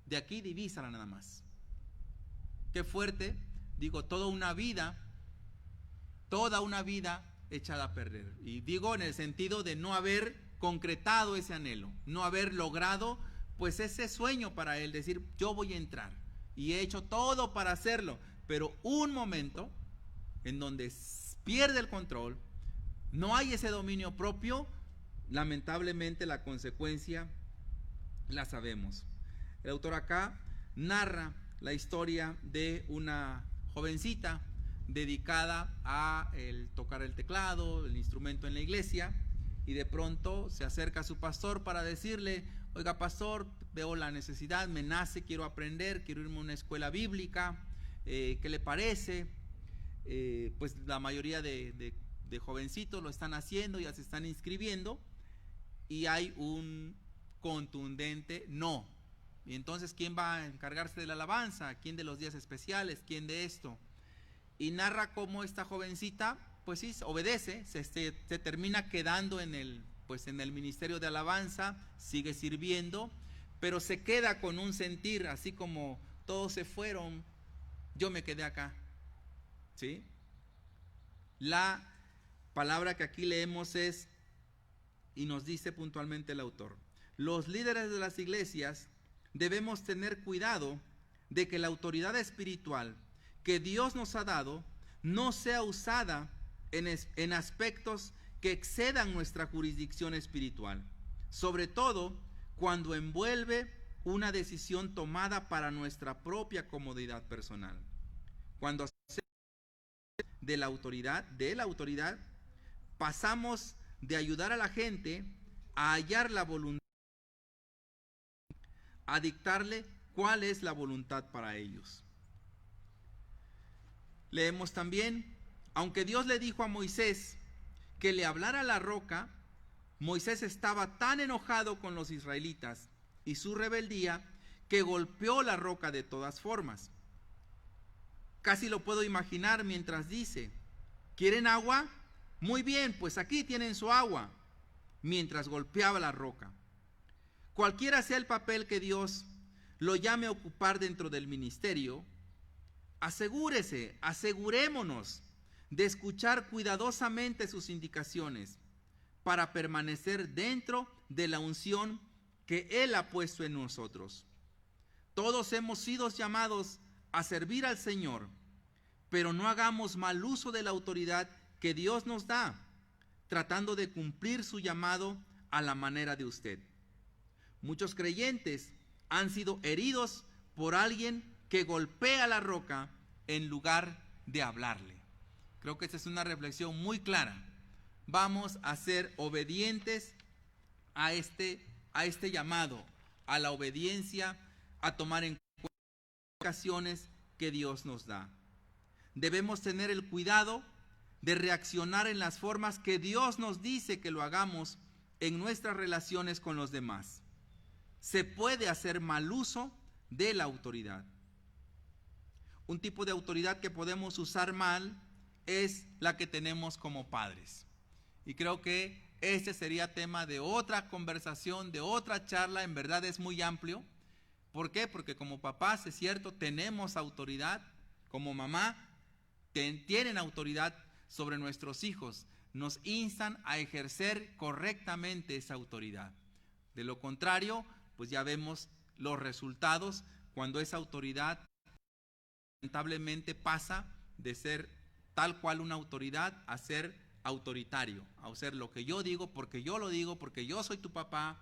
De aquí divísala nada más. Qué fuerte, digo, toda una vida echada a perder. Y digo en el sentido de no haber concretado ese anhelo, no haber logrado pues ese sueño para él, decir yo voy a entrar y he hecho todo para hacerlo, pero un momento en donde pierde el control, no hay ese dominio propio, lamentablemente la consecuencia la sabemos. El autor acá narra la historia de una jovencita dedicada a tocar el teclado, el instrumento en la iglesia, y de pronto se acerca a su pastor para decirle, oiga pastor, veo la necesidad, me nace, quiero aprender, quiero irme a una escuela bíblica, ¿qué le parece? Pues la mayoría de jovencitos lo están haciendo, ya se están inscribiendo, y hay un contundente no. Y entonces, ¿quién va a encargarse de la alabanza? ¿Quién de los días especiales? ¿Quién de esto? Y narra cómo esta jovencita, pues sí, obedece, se termina quedando en el ministerio de alabanza, sigue sirviendo, pero se queda con un sentir, así como todos se fueron, yo me quedé acá, ¿sí? La palabra que aquí leemos es, y nos dice puntualmente el autor, los líderes de las iglesias debemos tener cuidado de que la autoridad espiritual que Dios nos ha dado no sea usada en aspectos que excedan nuestra jurisdicción espiritual, sobre todo cuando envuelve una decisión tomada para nuestra propia comodidad personal. Cuando de la autoridad, pasamos de ayudar a la gente a hallar la voluntad, a dictarle cuál es la voluntad para ellos. Leemos también, aunque Dios le dijo a Moisés que le hablara a la roca, Moisés estaba tan enojado con los israelitas y su rebeldía que golpeó la roca de todas formas. Casi lo puedo imaginar mientras dice, ¿quieren agua? Muy bien, pues aquí tienen su agua, mientras golpeaba la roca. Cualquiera sea el papel que Dios lo llame a ocupar dentro del ministerio, asegurémonos de escuchar cuidadosamente sus indicaciones para permanecer dentro de la unción que Él ha puesto en nosotros. Todos hemos sido llamados a servir al Señor, pero no hagamos mal uso de la autoridad que Dios nos da, tratando de cumplir su llamado a la manera de usted. Muchos creyentes han sido heridos por alguien que golpea la roca en lugar de hablarle. Creo que esta es una reflexión muy clara. Vamos a ser obedientes a este llamado, a la obediencia, a tomar en cuenta las ocasiones que Dios nos da. Debemos tener el cuidado de reaccionar en las formas que Dios nos dice que lo hagamos en nuestras relaciones con los demás. Se puede hacer mal uso de la autoridad. Un tipo de autoridad que podemos usar mal es la que tenemos como padres. Y creo que este sería tema de otra conversación, de otra charla. En verdad es muy amplio. ¿Por qué? Porque como papás, es cierto, tenemos autoridad. Como mamá, tienen autoridad sobre nuestros hijos. Nos instan a ejercer correctamente esa autoridad. De lo contrario, pues ya vemos los resultados cuando esa autoridad lamentablemente pasa de ser tal cual una autoridad a ser autoritario, a hacer lo que yo digo, porque yo lo digo, porque yo soy tu papá,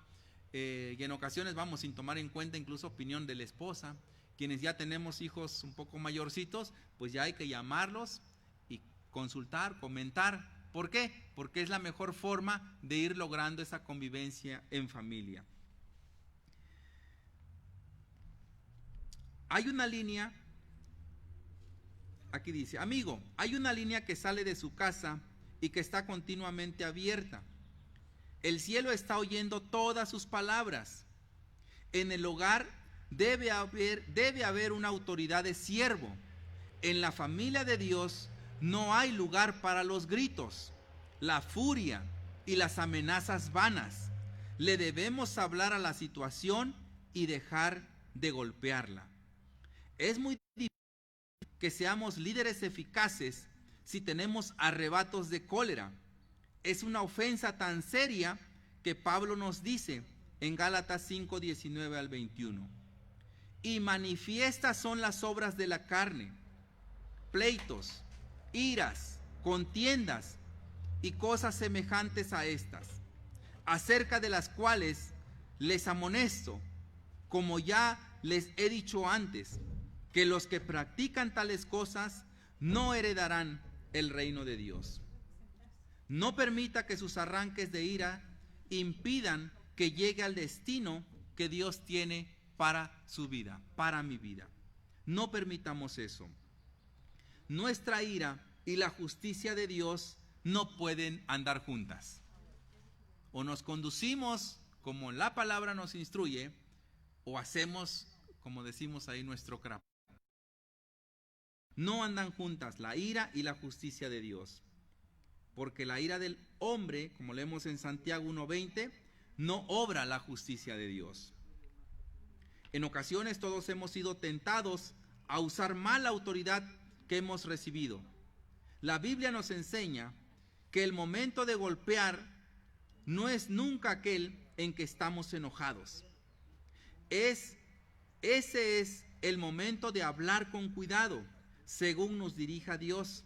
y en ocasiones vamos sin tomar en cuenta incluso opinión de la esposa. Quienes ya tenemos hijos un poco mayorcitos, pues ya hay que llamarlos y consultar, comentar. ¿Por qué? Porque es la mejor forma de ir logrando esa convivencia en familia. Hay una línea, aquí dice, amigo, hay una línea que sale de su casa y que está continuamente abierta. El cielo está oyendo todas sus palabras. En el hogar debe haber una autoridad de siervo. En la familia de Dios no hay lugar para los gritos, la furia y las amenazas vanas. Le debemos hablar a la situación y dejar de golpearla. Es muy difícil que seamos líderes eficaces si tenemos arrebatos de cólera. Es una ofensa tan seria que Pablo nos dice en Gálatas 5, 19 al 21. Y manifiestas son las obras de la carne, pleitos, iras, contiendas y cosas semejantes a estas, acerca de las cuales les amonesto, como ya les he dicho antes, que los que practican tales cosas no heredarán el reino de Dios. No permita que sus arranques de ira impidan que llegue al destino que Dios tiene para su vida, para mi vida. No permitamos eso. Nuestra ira y la justicia de Dios no pueden andar juntas. O nos conducimos como la palabra nos instruye, o hacemos, como decimos ahí, nuestro crap. No andan juntas la ira y la justicia de Dios. Porque la ira del hombre, como leemos en Santiago 1:20, no obra la justicia de Dios. En ocasiones todos hemos sido tentados a usar mal la autoridad que hemos recibido. La Biblia nos enseña que el momento de golpear no es nunca aquel en que estamos enojados. Ese es el momento de hablar con cuidado, según nos dirija Dios.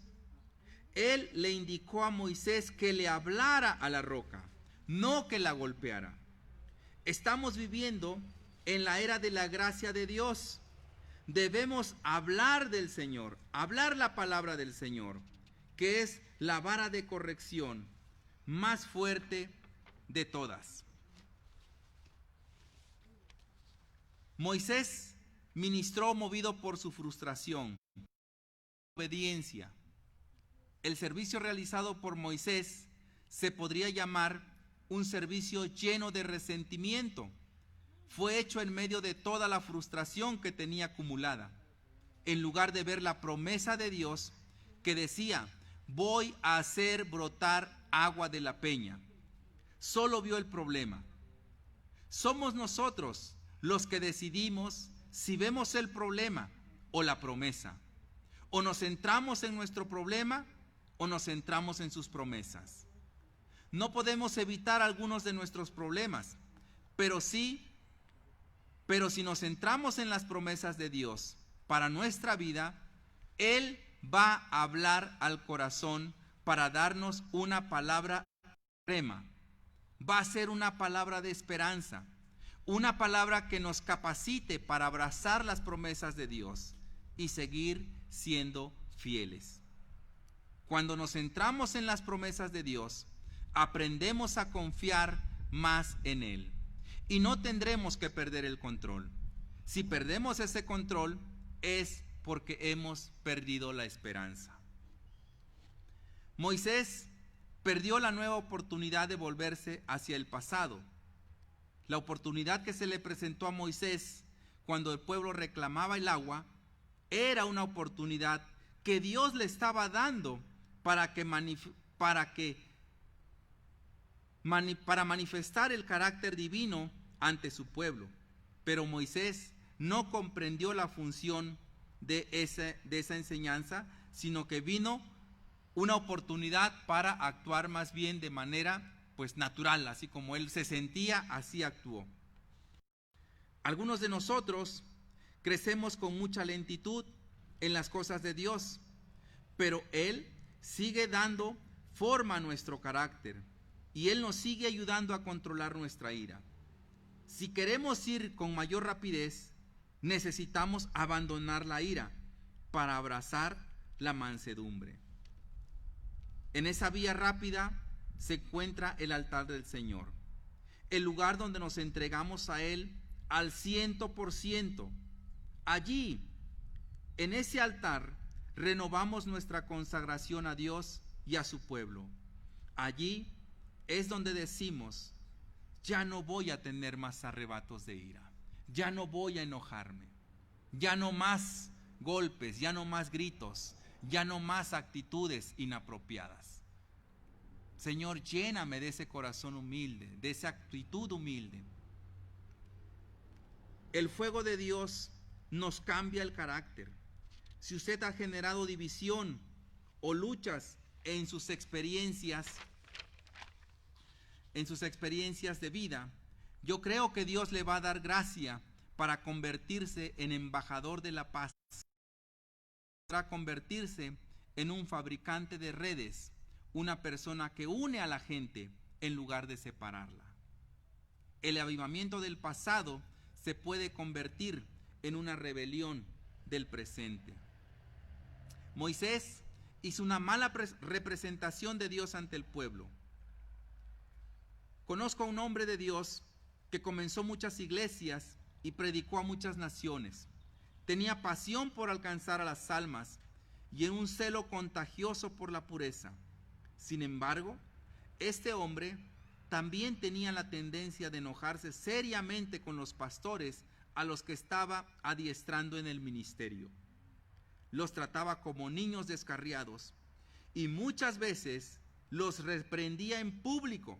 Él le indicó a Moisés que le hablara a la roca, no que la golpeara. Estamos viviendo en la era de la gracia de Dios. Debemos hablar del Señor, hablar la palabra del Señor, que es la vara de corrección más fuerte de todas. Moisés ministró movido por su frustración, obediencia. El servicio realizado por Moisés se podría llamar un servicio lleno de resentimiento. Fue hecho en medio de toda la frustración que tenía acumulada, en lugar de ver la promesa de Dios que decía: voy a hacer brotar agua de la peña. Solo vio el problema. Somos nosotros los que decidimos si vemos el problema o la promesa. O nos centramos en nuestro problema o nos centramos en sus promesas. No podemos evitar algunos de nuestros problemas, pero si nos centramos en las promesas de Dios para nuestra vida, Él va a hablar al corazón para darnos una palabra rema. Va a ser una palabra de esperanza, una palabra que nos capacite para abrazar las promesas de Dios y seguir siendo fieles. Cuando nos centramos en las promesas de Dios, aprendemos a confiar más en Él y no tendremos que perder el control. Si perdemos ese control, es porque hemos perdido la esperanza. Moisés perdió la nueva oportunidad de volverse hacia el pasado. La oportunidad que se le presentó a Moisés cuando el pueblo reclamaba el agua era una oportunidad que Dios le estaba dando para manifestar el carácter divino ante su pueblo. Pero Moisés no comprendió la función de esa enseñanza, sino que vino una oportunidad para actuar más bien de manera natural, así como él se sentía, así actuó. Algunos de nosotros crecemos con mucha lentitud en las cosas de Dios, pero Él sigue dando forma a nuestro carácter y Él nos sigue ayudando a controlar nuestra ira. Si queremos ir con mayor rapidez, necesitamos abandonar la ira para abrazar la mansedumbre. En esa vía rápida se encuentra el altar del Señor, el lugar donde nos entregamos a Él al 100%. Allí, en ese altar, renovamos nuestra consagración a Dios y a su pueblo. Allí es donde decimos: ya no voy a tener más arrebatos de ira, ya no voy a enojarme, ya no más golpes, ya no más gritos, ya no más actitudes inapropiadas. Señor, lléname de ese corazón humilde, de esa actitud humilde. El fuego de Dios nos cambia el carácter. Si usted ha generado división o luchas en sus experiencias de vida, yo creo que Dios le va a dar gracia para convertirse en embajador de la paz, para convertirse en un fabricante de redes, una persona que une a la gente en lugar de separarla. El avivamiento del pasado se puede convertir en una rebelión del presente. Moisés hizo una mala representación de Dios ante el pueblo. Conozco a un hombre de Dios que comenzó muchas iglesias y predicó a muchas naciones. Tenía pasión por alcanzar a las almas y un celo contagioso por la pureza. Sin embargo, este hombre también tenía la tendencia de enojarse seriamente con los pastores a los que estaba adiestrando en el ministerio. Los trataba como niños descarriados y muchas veces los reprendía en público.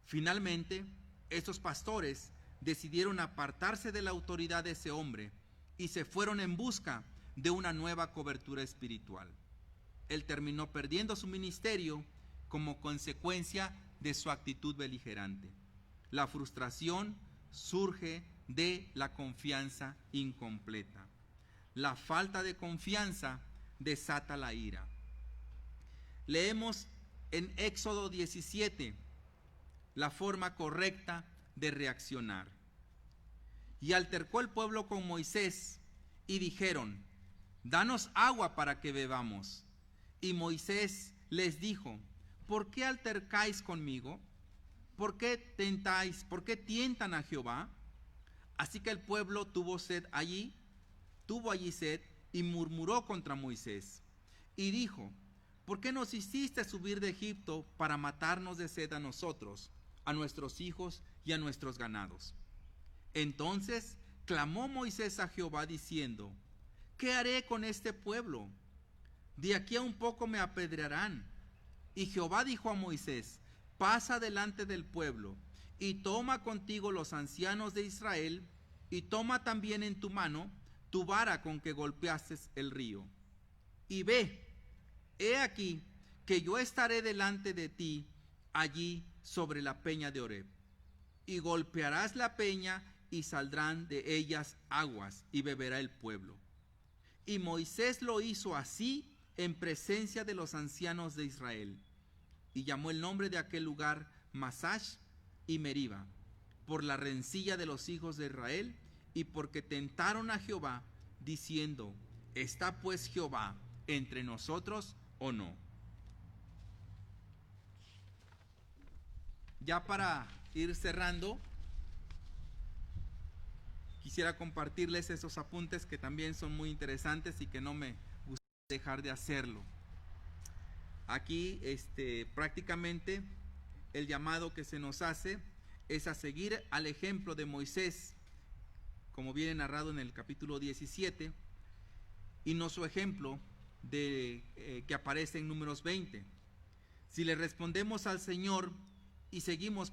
Finalmente, estos pastores decidieron apartarse de la autoridad de ese hombre y se fueron en busca de una nueva cobertura espiritual. Él terminó perdiendo su ministerio como consecuencia de su actitud beligerante. La frustración surge de la confianza incompleta. La falta de confianza desata la ira. Leemos en Éxodo 17 la forma correcta de reaccionar. Y altercó el pueblo con Moisés y dijeron: danos agua para que bebamos. Y Moisés les dijo: ¿por qué altercáis conmigo? ¿Por qué tentáis? ¿Por qué tientan a Jehová? Así que el pueblo tuvo allí sed y murmuró contra Moisés. Y dijo: ¿por qué nos hiciste subir de Egipto para matarnos de sed a nosotros, a nuestros hijos y a nuestros ganados? Entonces clamó Moisés a Jehová diciendo: ¿qué haré con este pueblo? De aquí a un poco me apedrearán. Y Jehová dijo a Moisés: pasa delante del pueblo y toma contigo los ancianos de Israel y toma también en tu mano tu vara con que golpeaste el río. Y ve, he aquí que yo estaré delante de ti allí sobre la peña de Oreb. Y golpearás la peña y saldrán de ellas aguas y beberá el pueblo. Y Moisés lo hizo así en presencia de los ancianos de Israel. Y llamó el nombre de aquel lugar Masash y Meriba, por la rencilla de los hijos de Israel y porque tentaron a Jehová, diciendo: ¿está pues Jehová entre nosotros o no? Ya para ir cerrando, quisiera compartirles esos apuntes que también son muy interesantes y que no me gusta dejar de hacerlo. Aquí prácticamente el llamado que se nos hace es a seguir al ejemplo de Moisés, como viene narrado en el capítulo 17, y no su ejemplo que aparece en Números 20. Si le respondemos al Señor y seguimos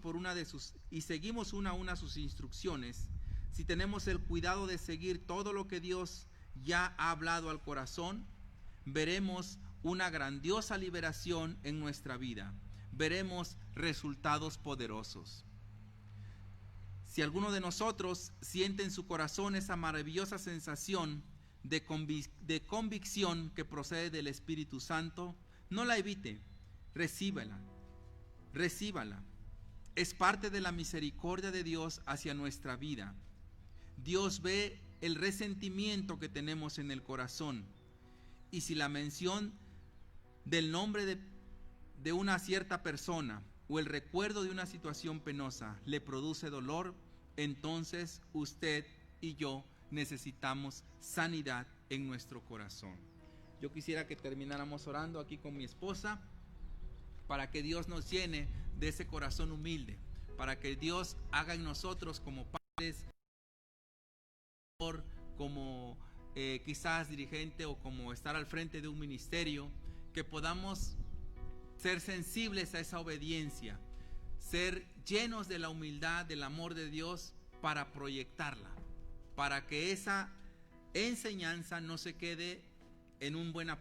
una a una sus instrucciones, si tenemos el cuidado de seguir todo lo que Dios ya ha hablado al corazón, veremos una grandiosa liberación en nuestra vida. Veremos resultados poderosos. Si alguno de nosotros siente en su corazón esa maravillosa sensación de convicción que procede del Espíritu Santo, no la evite, recíbala. es parte de la misericordia de Dios hacia nuestra vida. Dios ve el resentimiento que tenemos en el corazón. Y si la mención del nombre de una cierta persona o el recuerdo de una situación penosa le produce dolor, entonces usted y yo necesitamos sanidad en nuestro corazón. Yo quisiera que termináramos orando aquí con mi esposa para que Dios nos llene de ese corazón humilde, para que Dios haga en nosotros como padres, como quizás dirigente o como estar al frente de un ministerio, que podamos ser sensibles a esa obediencia, ser llenos de la humildad, del amor de Dios para proyectarla, para que esa enseñanza no se quede en una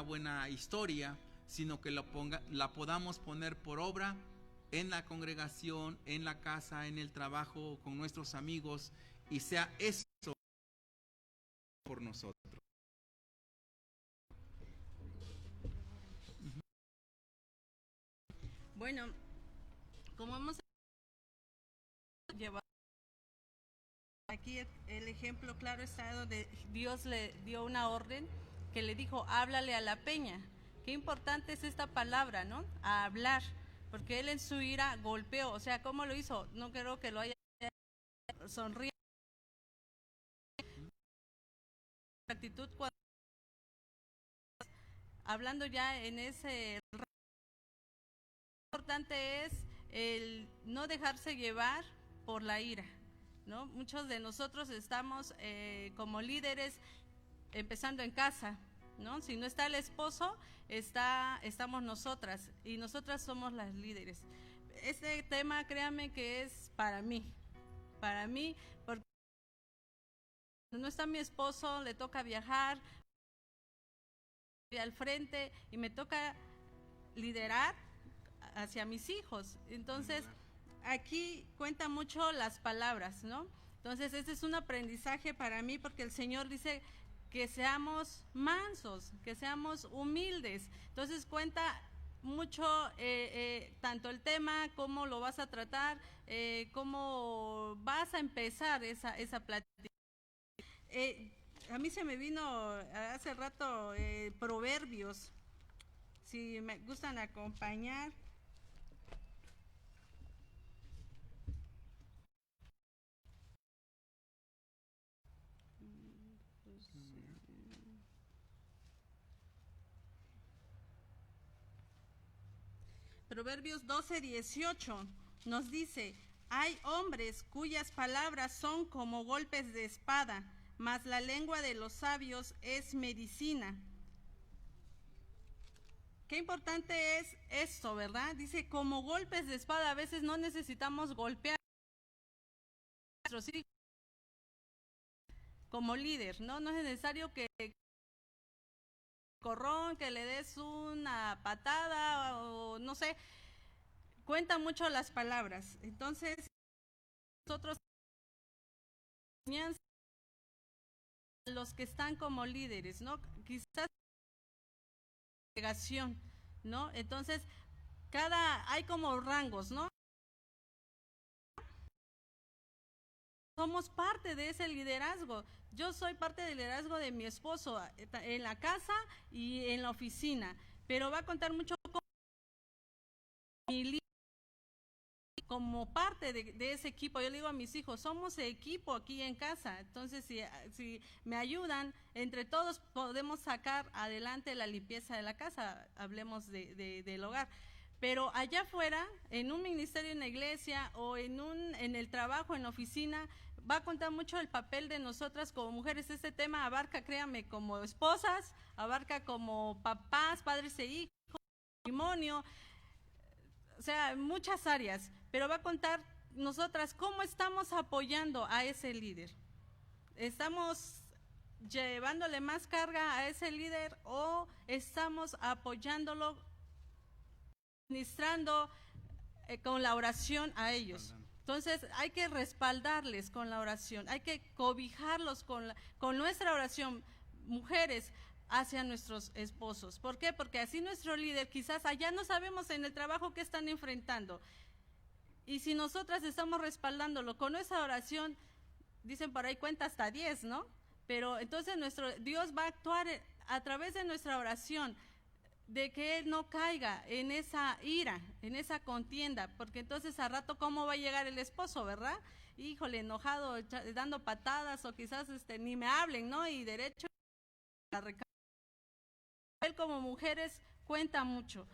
buena historia, sino que la podamos poner por obra en la congregación, en la casa, en el trabajo, con nuestros amigos, y sea eso por nosotros. Bueno, como hemos llevado aquí, el ejemplo claro está donde Dios le dio una orden que le dijo, háblale a la peña. Qué importante es esta palabra, ¿no? A hablar, porque él en su ira golpeó. O sea, ¿cómo lo hizo? No creo que lo haya sonrido. Actitud cuando hablando ya en ese, lo importante es el no dejarse llevar por la ira, ¿no? Muchos de nosotros estamos como líderes empezando en casa, ¿no? Si no está el esposo, estamos nosotras, y nosotras somos las líderes. Este tema, créanme que es para mí, porque no está mi esposo, le toca viajar al frente y me toca liderar hacia mis hijos. Entonces, aquí cuenta mucho las palabras, ¿no? Entonces, este es un aprendizaje para mí, porque el Señor dice que seamos mansos, que seamos humildes. Entonces, cuenta mucho tanto el tema, cómo lo vas a tratar, cómo vas a empezar esa plática. A mí se me vino hace rato Proverbios, si me gustan acompañar. Proverbios 12:18 nos dice, hay hombres cuyas palabras son como golpes de espada, mas la lengua de los sabios es medicina. Qué importante es esto, ¿verdad? Dice, como golpes de espada. A veces no necesitamos golpear a nuestros hijos como líder, ¿no? No es necesario que que le des una patada o no sé. Cuentan mucho las palabras. Entonces, nosotros los que están como líderes, ¿no? Quizás delegación, ¿no? Entonces, hay como rangos, ¿no? Somos parte de ese liderazgo. Yo soy parte del liderazgo de mi esposo en la casa y en la oficina, pero va a contar mucho con mi líder como parte de ese equipo. Yo le digo a mis hijos, somos equipo aquí en casa. Entonces, si me ayudan, entre todos podemos sacar adelante la limpieza de la casa. Hablemos del hogar. Pero allá afuera, en un ministerio, en la iglesia o en el trabajo, en la oficina, va a contar mucho el papel de nosotras como mujeres. Este tema abarca, créanme, como esposas, abarca como papás, padres e hijos, matrimonio, o sea, muchas áreas, pero va a contar nosotras cómo estamos apoyando a ese líder. ¿Estamos llevándole más carga a ese líder o estamos apoyándolo, ministrando con la oración a ellos? Entonces hay que respaldarles con la oración, hay que cobijarlos con nuestra oración, mujeres, hacia nuestros esposos. ¿Por qué? Porque así nuestro líder, quizás allá no sabemos en el trabajo que están enfrentando, Y si nosotras estamos respaldándolo con esa oración, dicen por ahí cuenta hasta 10, ¿no? Pero entonces nuestro Dios va a actuar a través de nuestra oración, de que Él no caiga en esa ira, en esa contienda, porque entonces a rato cómo va a llegar el esposo, ¿verdad? Híjole, enojado, dando patadas, o quizás ni me hablen, ¿no? Y derecho a la él como mujeres cuenta mucho.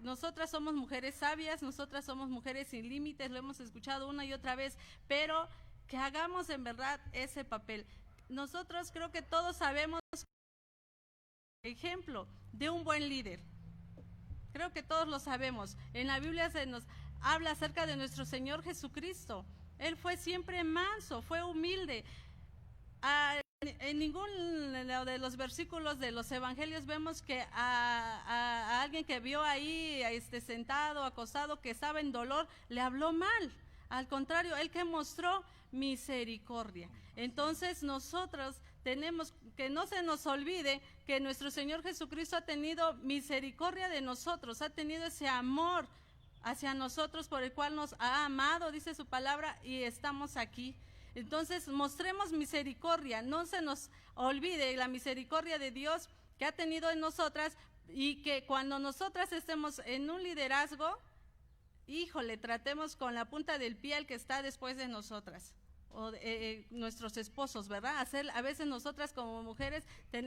Nosotras somos mujeres sabias, nosotras somos mujeres sin límites, lo hemos escuchado una y otra vez, pero que hagamos en verdad ese papel. Nosotros creo que todos sabemos ejemplo de un buen líder. Creo que todos lo sabemos. En la Biblia se nos habla acerca de nuestro Señor Jesucristo. Él fue siempre manso, fue humilde. En ningún de los versículos de los evangelios vemos que a alguien que vio ahí sentado, acostado, que estaba en dolor, le habló mal. Al contrario, él que mostró misericordia. Entonces nosotros tenemos que no se nos olvide que nuestro Señor Jesucristo ha tenido misericordia de nosotros, ha tenido ese amor hacia nosotros por el cual nos ha amado, dice su palabra, y estamos aquí. Entonces mostremos misericordia, no se nos olvide la misericordia de Dios que ha tenido en nosotras, y que cuando nosotras estemos en un liderazgo, híjole, tratemos con la punta del pie al que está después de nosotras, o nuestros esposos, ¿verdad? A veces nosotras como mujeres,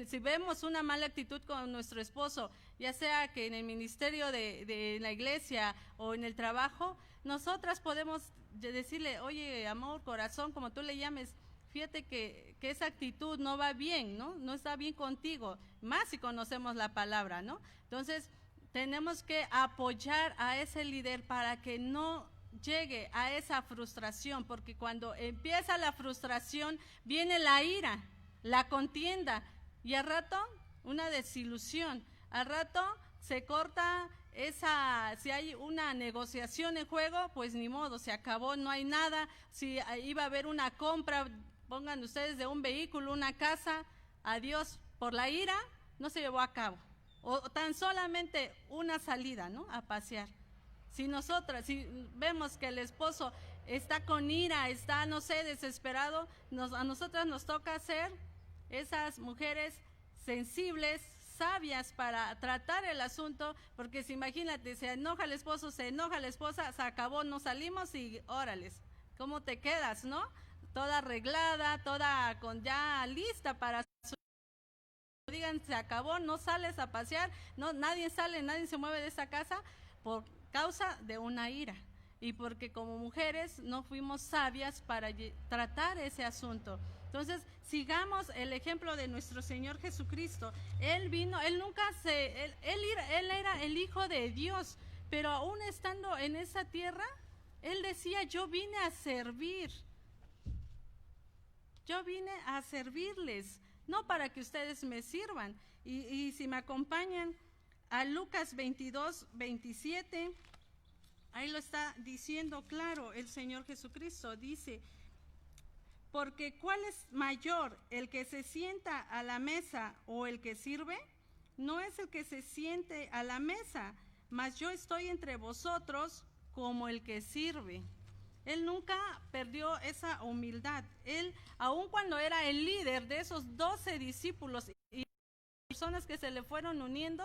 si vemos una mala actitud con nuestro esposo, ya sea que en el ministerio de la iglesia o en el trabajo, nosotras podemos decirle, oye, amor, corazón, como tú le llames, fíjate que esa actitud no va bien, ¿no? No está bien contigo, más si conocemos la palabra, ¿no? Entonces, tenemos que apoyar a ese líder para que no llegue a esa frustración, porque cuando empieza la frustración viene la ira, la contienda, y al rato una desilusión, al rato se corta si hay una negociación en juego, pues ni modo, se acabó, no hay nada. Si iba a haber una compra, pongan ustedes, de un vehículo, una casa, adiós, por la ira no se llevó a cabo, o tan solamente una salida, ¿no? A pasear. Si vemos que el esposo está con ira, está, no sé, desesperado, a nosotras nos toca ser esas mujeres sensibles, sabias para tratar el asunto, porque si imagínate, se enoja el esposo, se enoja la esposa, se acabó, no salimos y órales, ¿cómo te quedas, no? Toda arreglada, toda ya lista para digan, se acabó, no sales a pasear, no, nadie sale, nadie se mueve de esa casa por causa de una ira, y porque como mujeres no fuimos sabias para tratar ese asunto. Entonces, sigamos el ejemplo de nuestro Señor Jesucristo. Él vino, él era el Hijo de Dios, pero aún estando en esa tierra, él decía, yo vine a servir. Yo vine a servirles, no para que ustedes me sirvan. Y si me acompañan a Lucas 22, 27, ahí lo está diciendo claro el Señor Jesucristo, dice, porque ¿cuál es mayor, el que se sienta a la mesa o el que sirve? No es el que se siente a la mesa, mas yo estoy entre vosotros como el que sirve. Él nunca perdió esa humildad. Él, aun cuando era el líder de esos 12 discípulos y personas que se le fueron uniendo,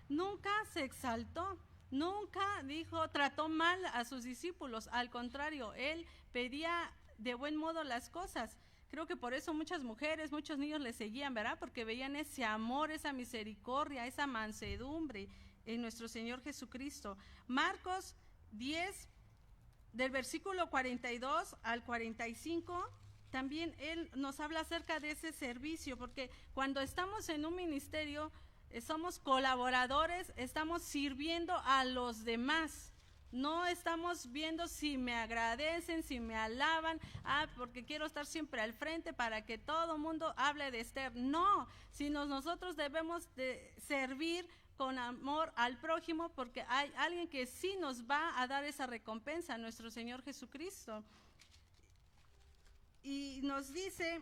nunca se exaltó, nunca trató mal a sus discípulos. Al contrario, él pedía de buen modo las cosas. Creo que por eso muchas mujeres, muchos niños le seguían, ¿verdad? Porque veían ese amor, esa misericordia, esa mansedumbre en nuestro Señor Jesucristo. Marcos 10, del versículo 42 al 45, también él nos habla acerca de ese servicio, porque cuando estamos en un ministerio, somos colaboradores, estamos sirviendo a los demás. No estamos viendo si me agradecen, si me alaban, porque quiero estar siempre al frente para que todo el mundo hable de Esther. No, sino nosotros debemos de servir con amor al prójimo, porque hay alguien que sí nos va a dar esa recompensa, nuestro Señor Jesucristo. Y nos dice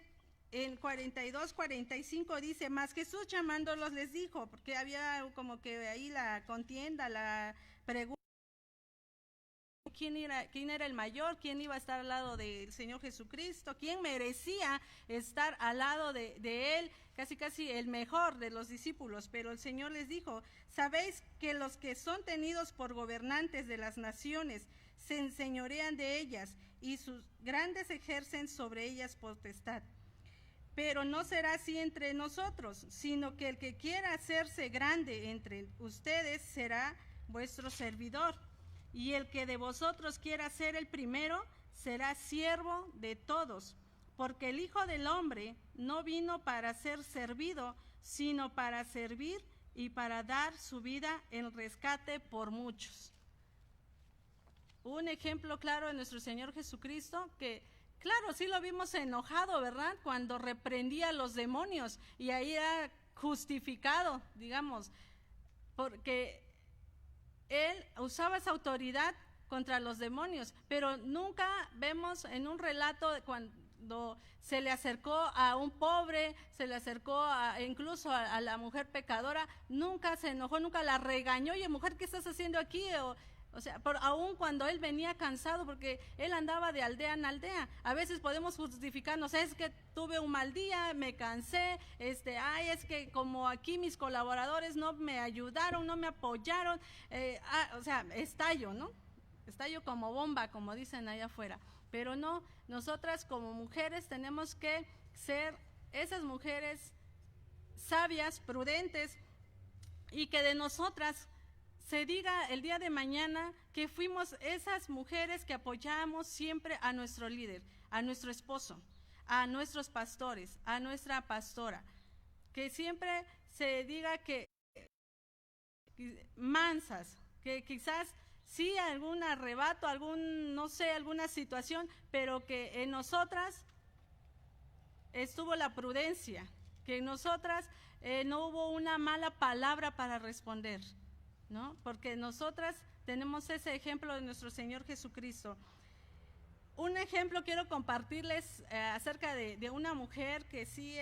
en 42, 45, dice, mas Jesús llamándolos les dijo, porque había como que ahí la contienda, la pregunta, quién era el mayor, quién iba a estar al lado del Señor Jesucristo, quién merecía estar al lado de él, casi el mejor de los discípulos. Pero el Señor les dijo: sabéis que los que son tenidos por gobernantes de las naciones se enseñorean de ellas, y sus grandes ejercen sobre ellas potestad. Pero no será así entre nosotros, sino que el que quiera hacerse grande entre ustedes será vuestro servidor, y el que de vosotros quiera ser el primero será siervo de todos, porque el Hijo del Hombre no vino para ser servido, sino para servir y para dar su vida en rescate por muchos. Un ejemplo claro de nuestro Señor Jesucristo, que claro, sí lo vimos enojado, ¿verdad? Cuando reprendía a los demonios, y ahí era justificado, digamos, porque él usaba esa autoridad contra los demonios, pero nunca vemos en un relato cuando se le acercó a un pobre, se le acercó incluso a la mujer pecadora, nunca se enojó, nunca la regañó: oye, mujer, ¿qué estás haciendo aquí? O sea, aún cuando él venía cansado, porque él andaba de aldea en aldea. A veces podemos justificarnos: es que tuve un mal día, me cansé, es que como aquí mis colaboradores no me ayudaron, no me apoyaron, o sea, estallo, ¿no? Estallo como bomba, como dicen allá afuera. Pero no, nosotras como mujeres tenemos que ser esas mujeres sabias, prudentes, y que de nosotras se diga el día de mañana que fuimos esas mujeres que apoyamos siempre a nuestro líder, a nuestro esposo, a nuestros pastores, a nuestra pastora. Que siempre se diga que mansas, que quizás sí algún arrebato, alguna situación, pero que en nosotras estuvo la prudencia, que en nosotras no hubo una mala palabra para responder, ¿no? Porque nosotras tenemos ese ejemplo de nuestro Señor Jesucristo. Un ejemplo quiero compartirles acerca de una mujer que sí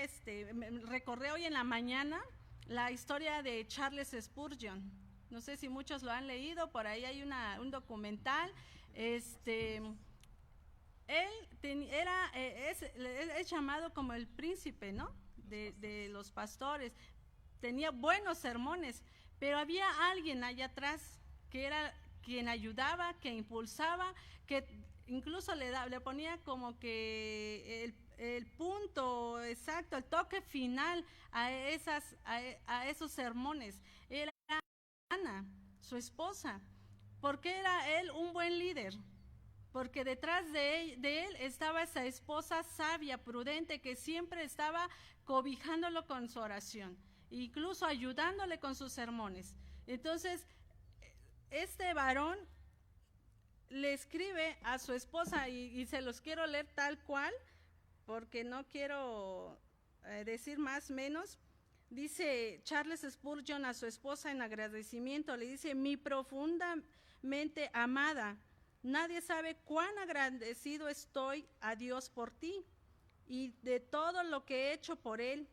recordé hoy en la mañana, la historia de Charles Spurgeon. No sé si muchos lo han leído, por ahí hay un documental. Él es llamado como el príncipe, ¿no? de los pastores. Tenía buenos sermones, pero había alguien allá atrás que era quien ayudaba, que impulsaba, que incluso le ponía como que el punto exacto, el toque final a esos sermones. Era Ana, su esposa. ¿Por qué era él un buen líder? Porque detrás de él estaba esa esposa sabia, prudente, que siempre estaba cobijándolo con su oración, incluso ayudándole con sus sermones. Entonces, este varón le escribe a su esposa, y se los quiero leer tal cual, porque no quiero decir más menos. Dice Charles Spurgeon a su esposa en agradecimiento, le dice: mi profundamente amada, nadie sabe cuán agradecido estoy a Dios por ti y de todo lo que he hecho por Él.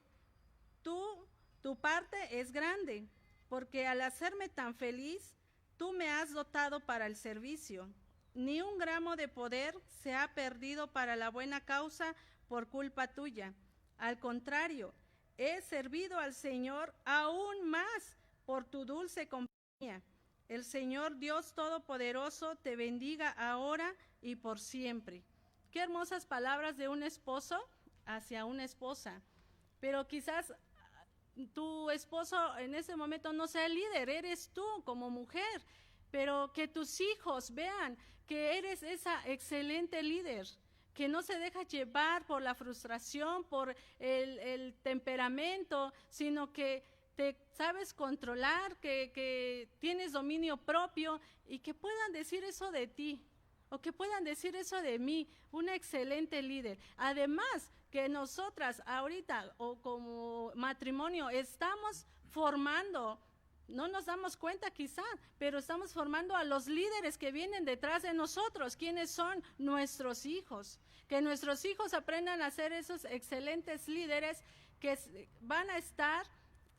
Tu parte es grande, porque al hacerme tan feliz, tú me has dotado para el servicio. Ni un gramo de poder se ha perdido para la buena causa por culpa tuya. Al contrario, he servido al Señor aún más por tu dulce compañía. El Señor Dios Todopoderoso te bendiga ahora y por siempre. Qué hermosas palabras de un esposo hacia una esposa. Pero quizás tu esposo en ese momento no sea el líder, eres tú como mujer, pero que tus hijos vean que eres esa excelente líder, que no se deja llevar por la frustración, por el temperamento, sino que te sabes controlar, que tienes dominio propio, y que puedan decir eso de ti, o que puedan decir eso de mí, una excelente líder. Además, que nosotras ahorita, o como matrimonio, estamos formando, no nos damos cuenta quizá, pero estamos formando a los líderes que vienen detrás de nosotros. ¿Quiénes son? Nuestros hijos. Que nuestros hijos aprendan a ser esos excelentes líderes que van a estar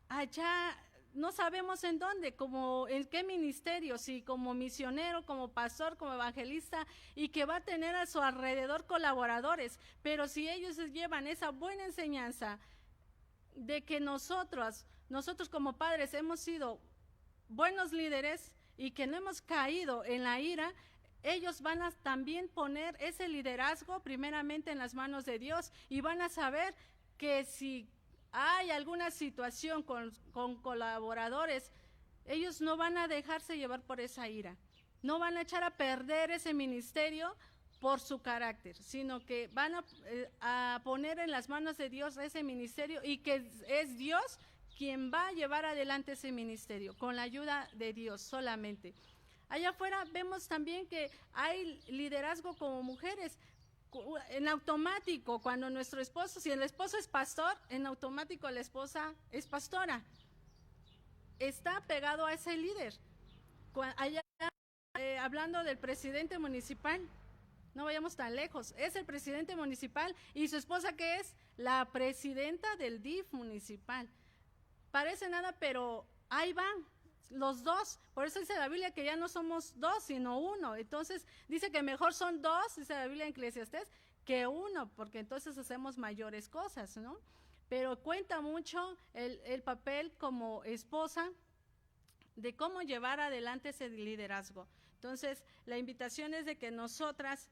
allá no sabemos en dónde, como en qué ministerio, si como misionero, como pastor, como evangelista, y que va a tener a su alrededor colaboradores, pero si ellos llevan esa buena enseñanza de que nosotros como padres hemos sido buenos líderes y que no hemos caído en la ira, ellos van a también poner ese liderazgo primeramente en las manos de Dios y van a saber que si hay alguna situación con colaboradores, ellos no van a dejarse llevar por esa ira, no van a echar a perder ese ministerio por su carácter, sino que van a poner en las manos de Dios ese ministerio y que es Dios quien va a llevar adelante ese ministerio, con la ayuda de Dios solamente. Allá afuera vemos también que hay liderazgo como mujeres, en automático, cuando nuestro esposo, si el esposo es pastor, en automático la esposa es pastora. Está pegado a ese líder. Allá, hablando del presidente municipal, no vayamos tan lejos, es el presidente municipal y su esposa, ¿qué es? La presidenta del DIF municipal. Parece nada, pero ahí van los dos. Por eso dice la Biblia que ya no somos dos, sino uno. Entonces dice que mejor son dos, dice la Biblia en Eclesiastés, que uno, porque entonces hacemos mayores cosas, ¿no? Pero cuenta mucho el papel como esposa de cómo llevar adelante ese liderazgo. Entonces, la invitación es de que nosotras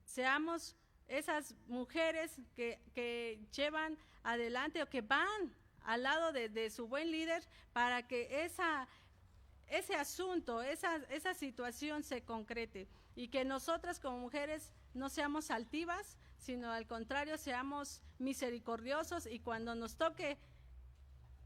seamos esas mujeres que llevan adelante o que van al lado de su buen líder para que ese asunto, esa situación se concrete y que nosotras como mujeres no seamos altivas, sino al contrario seamos misericordiosos y cuando nos toque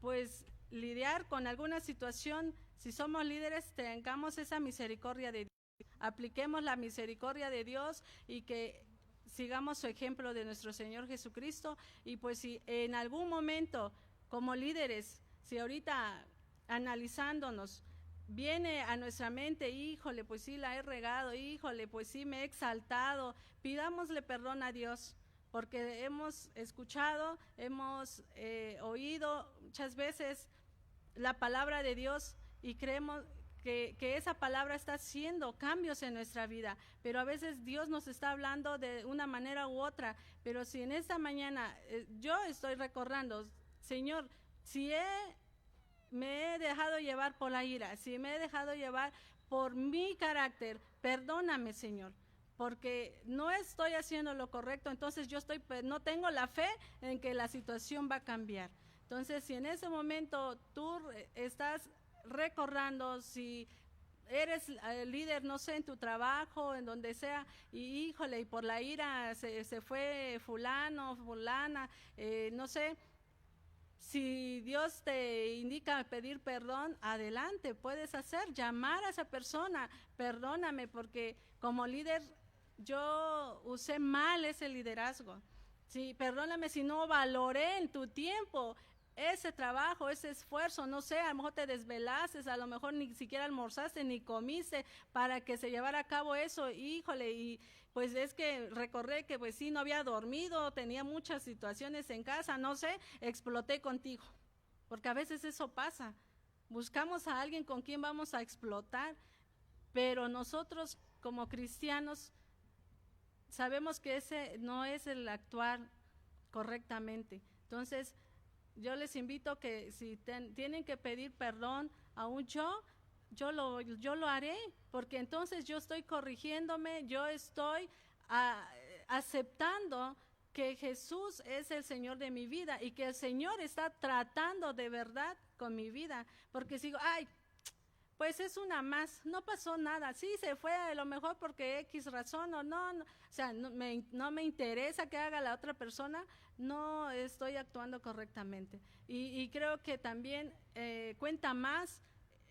pues lidiar con alguna situación, si somos líderes tengamos esa misericordia de Dios, apliquemos la misericordia de Dios y que sigamos su ejemplo de nuestro Señor Jesucristo y pues si en algún momento como líderes, si ahorita analizándonos viene a nuestra mente, híjole, pues sí la he regado, híjole, pues sí me he exaltado, pidámosle perdón a Dios, porque hemos escuchado, hemos oído muchas veces la palabra de Dios y creemos que esa palabra está haciendo cambios en nuestra vida, pero a veces Dios nos está hablando de una manera u otra, pero si en esta mañana yo estoy recordando, Señor, si me he dejado llevar por la ira, si me he dejado llevar por mi carácter, perdóname, Señor, porque no estoy haciendo lo correcto, entonces yo no tengo la fe en que la situación va a cambiar. Entonces, si en ese momento tú estás recordando, si eres líder, no sé, en tu trabajo, en donde sea, y híjole, y por la ira se fue fulano, fulana, no sé, si Dios te indica pedir perdón, adelante, puedes hacer, llamar a esa persona, perdóname porque como líder yo usé mal ese liderazgo. Sí, perdóname si no valoré en tu tiempo ese trabajo, ese esfuerzo, no sé, a lo mejor te desvelaste, a lo mejor ni siquiera almorzaste ni comiste para que se llevara a cabo eso, híjole, y pues es que recordé que pues sí, no había dormido, tenía muchas situaciones en casa, no sé, exploté contigo, porque a veces eso pasa, buscamos a alguien con quien vamos a explotar, pero nosotros como cristianos sabemos que ese no es el actuar correctamente, entonces yo les invito que si tienen que pedir perdón aún yo lo haré, porque entonces yo estoy corrigiéndome, yo estoy aceptando que Jesús es el Señor de mi vida y que el Señor está tratando de verdad con mi vida, porque sigo, ay, pues es una más, no pasó nada, sí se fue a lo mejor porque X razón o no, o sea, no me interesa que haga la otra persona, no estoy actuando correctamente. Y creo que también cuenta más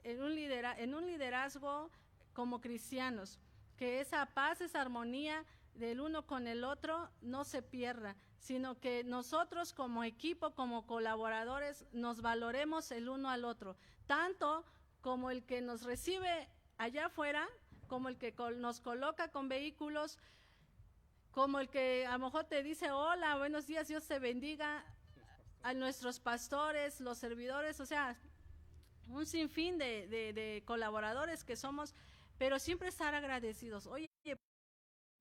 en un liderazgo como cristianos, que esa paz, esa armonía del uno con el otro no se pierda, sino que nosotros como equipo, como colaboradores, nos valoremos el uno al otro, tanto como el que nos recibe allá afuera, como el que nos coloca con vehículos, como el que a lo mejor te dice hola, buenos días, Dios te bendiga, a nuestros pastores, los servidores, o sea, un sinfín de colaboradores que somos, pero siempre estar agradecidos. Oye,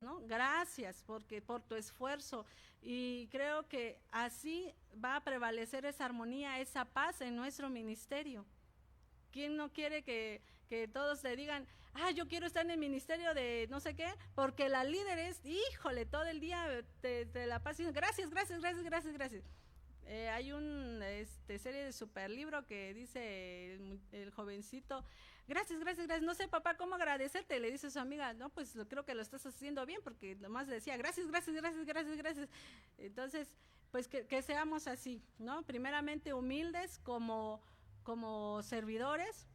¿no? Gracias porque por tu esfuerzo, y creo que así va a prevalecer esa armonía, esa paz en nuestro ministerio. ¿Quién no quiere que todos te digan, yo quiero estar en el ministerio de no sé qué? Porque la líder es, híjole, todo el día te la pasa diciendo, gracias, gracias, gracias, gracias, gracias. Hay una serie de super libro que dice el jovencito, gracias, gracias, gracias, no sé papá cómo agradecerte, le dice a su amiga, no, pues creo que lo estás haciendo bien, porque nomás decía, gracias, gracias, gracias, gracias, gracias. Entonces, pues que seamos así, ¿no? Primeramente humildes como servidores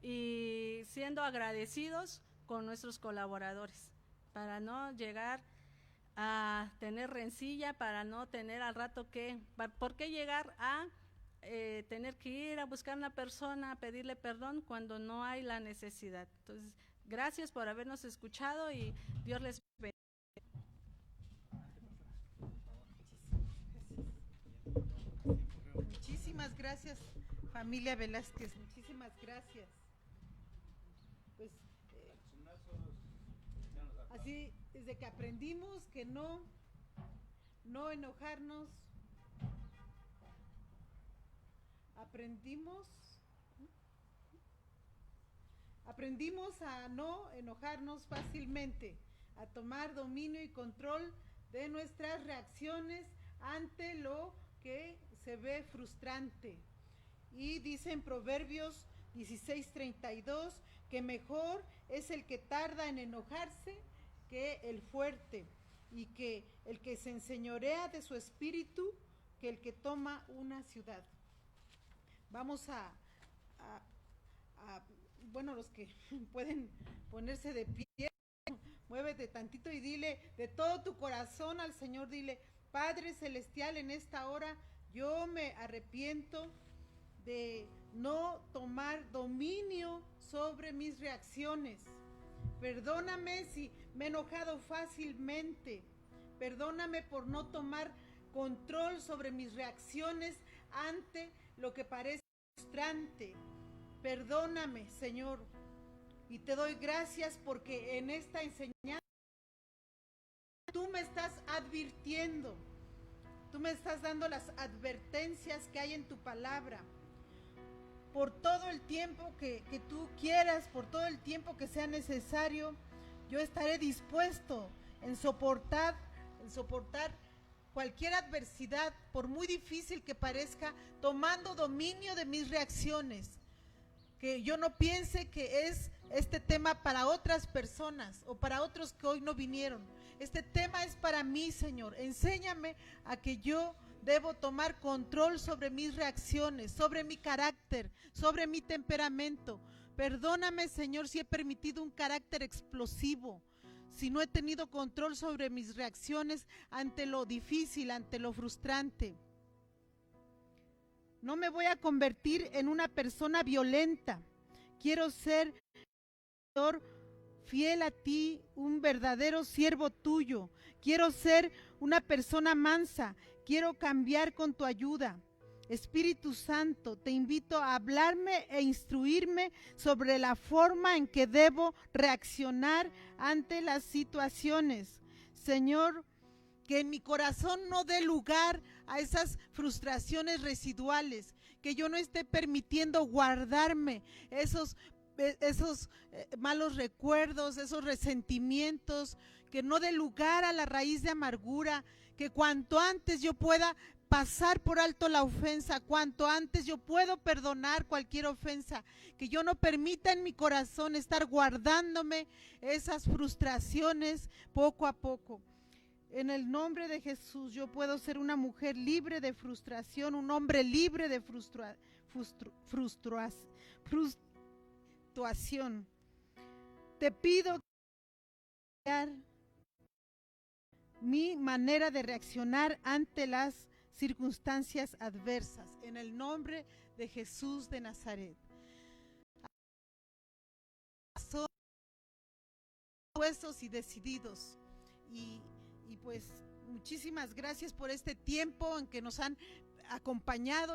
y siendo agradecidos con nuestros colaboradores, para no llegar a tener rencilla, para no tener al rato ¿por qué llegar a tener que ir a buscar a una persona, a pedirle perdón cuando no hay la necesidad? Entonces, gracias por habernos escuchado y Dios les bendiga. Muchísimas gracias, familia Velázquez, muchísimas gracias. Pues así desde que aprendimos que no enojarnos, aprendimos a no enojarnos fácilmente, a tomar dominio y control de nuestras reacciones ante lo que se ve frustrante. Y dice en Proverbios 16:32 que mejor es el que tarda en enojarse que el fuerte, y que el que se enseñorea de su espíritu que el que toma una ciudad. Vamos bueno, los que pueden ponerse de pie, muévete tantito y dile de todo tu corazón al Señor, dile, Padre Celestial, en esta hora yo me arrepiento de no tomar dominio sobre mis reacciones. Perdóname si me he enojado fácilmente. Perdóname por no tomar control sobre mis reacciones ante lo que parece frustrante. Perdóname, Señor. Y te doy gracias porque en esta enseñanza tú me estás advirtiendo. Tú me estás dando las advertencias que hay en tu palabra. Por todo el tiempo que tú quieras, por todo el tiempo que sea necesario, yo estaré dispuesto en soportar cualquier adversidad, por muy difícil que parezca, tomando dominio de mis reacciones. Que yo no piense que es este tema para otras personas o para otros que hoy no vinieron. Este tema es para mí, Señor. Enséñame a que yo debo tomar control sobre mis reacciones, sobre mi carácter, sobre mi temperamento. Perdóname, Señor, si he permitido un carácter explosivo, si no he tenido control sobre mis reacciones ante lo difícil, ante lo frustrante. No me voy a convertir en una persona violenta. Quiero ser, Señor, fiel a ti, un verdadero siervo tuyo. Quiero ser una persona mansa. Quiero cambiar con tu ayuda. Espíritu Santo, te invito a hablarme e instruirme sobre la forma en que debo reaccionar ante las situaciones. Señor, que en mi corazón no dé lugar a esas frustraciones residuales, que yo no esté permitiendo guardarme esos malos recuerdos, esos resentimientos, que no dé lugar a la raíz de amargura, que cuanto antes yo pueda pasar por alto la ofensa, cuanto antes yo puedo perdonar cualquier ofensa, que yo no permita en mi corazón estar guardándome esas frustraciones poco a poco. En el nombre de Jesús yo puedo ser una mujer libre de frustración, un hombre libre de frustración. Te pido que mi manera de reaccionar ante las circunstancias adversas, en el nombre de Jesús de Nazaret. Son puestos y decididos, y pues muchísimas gracias por este tiempo en que nos han acompañado.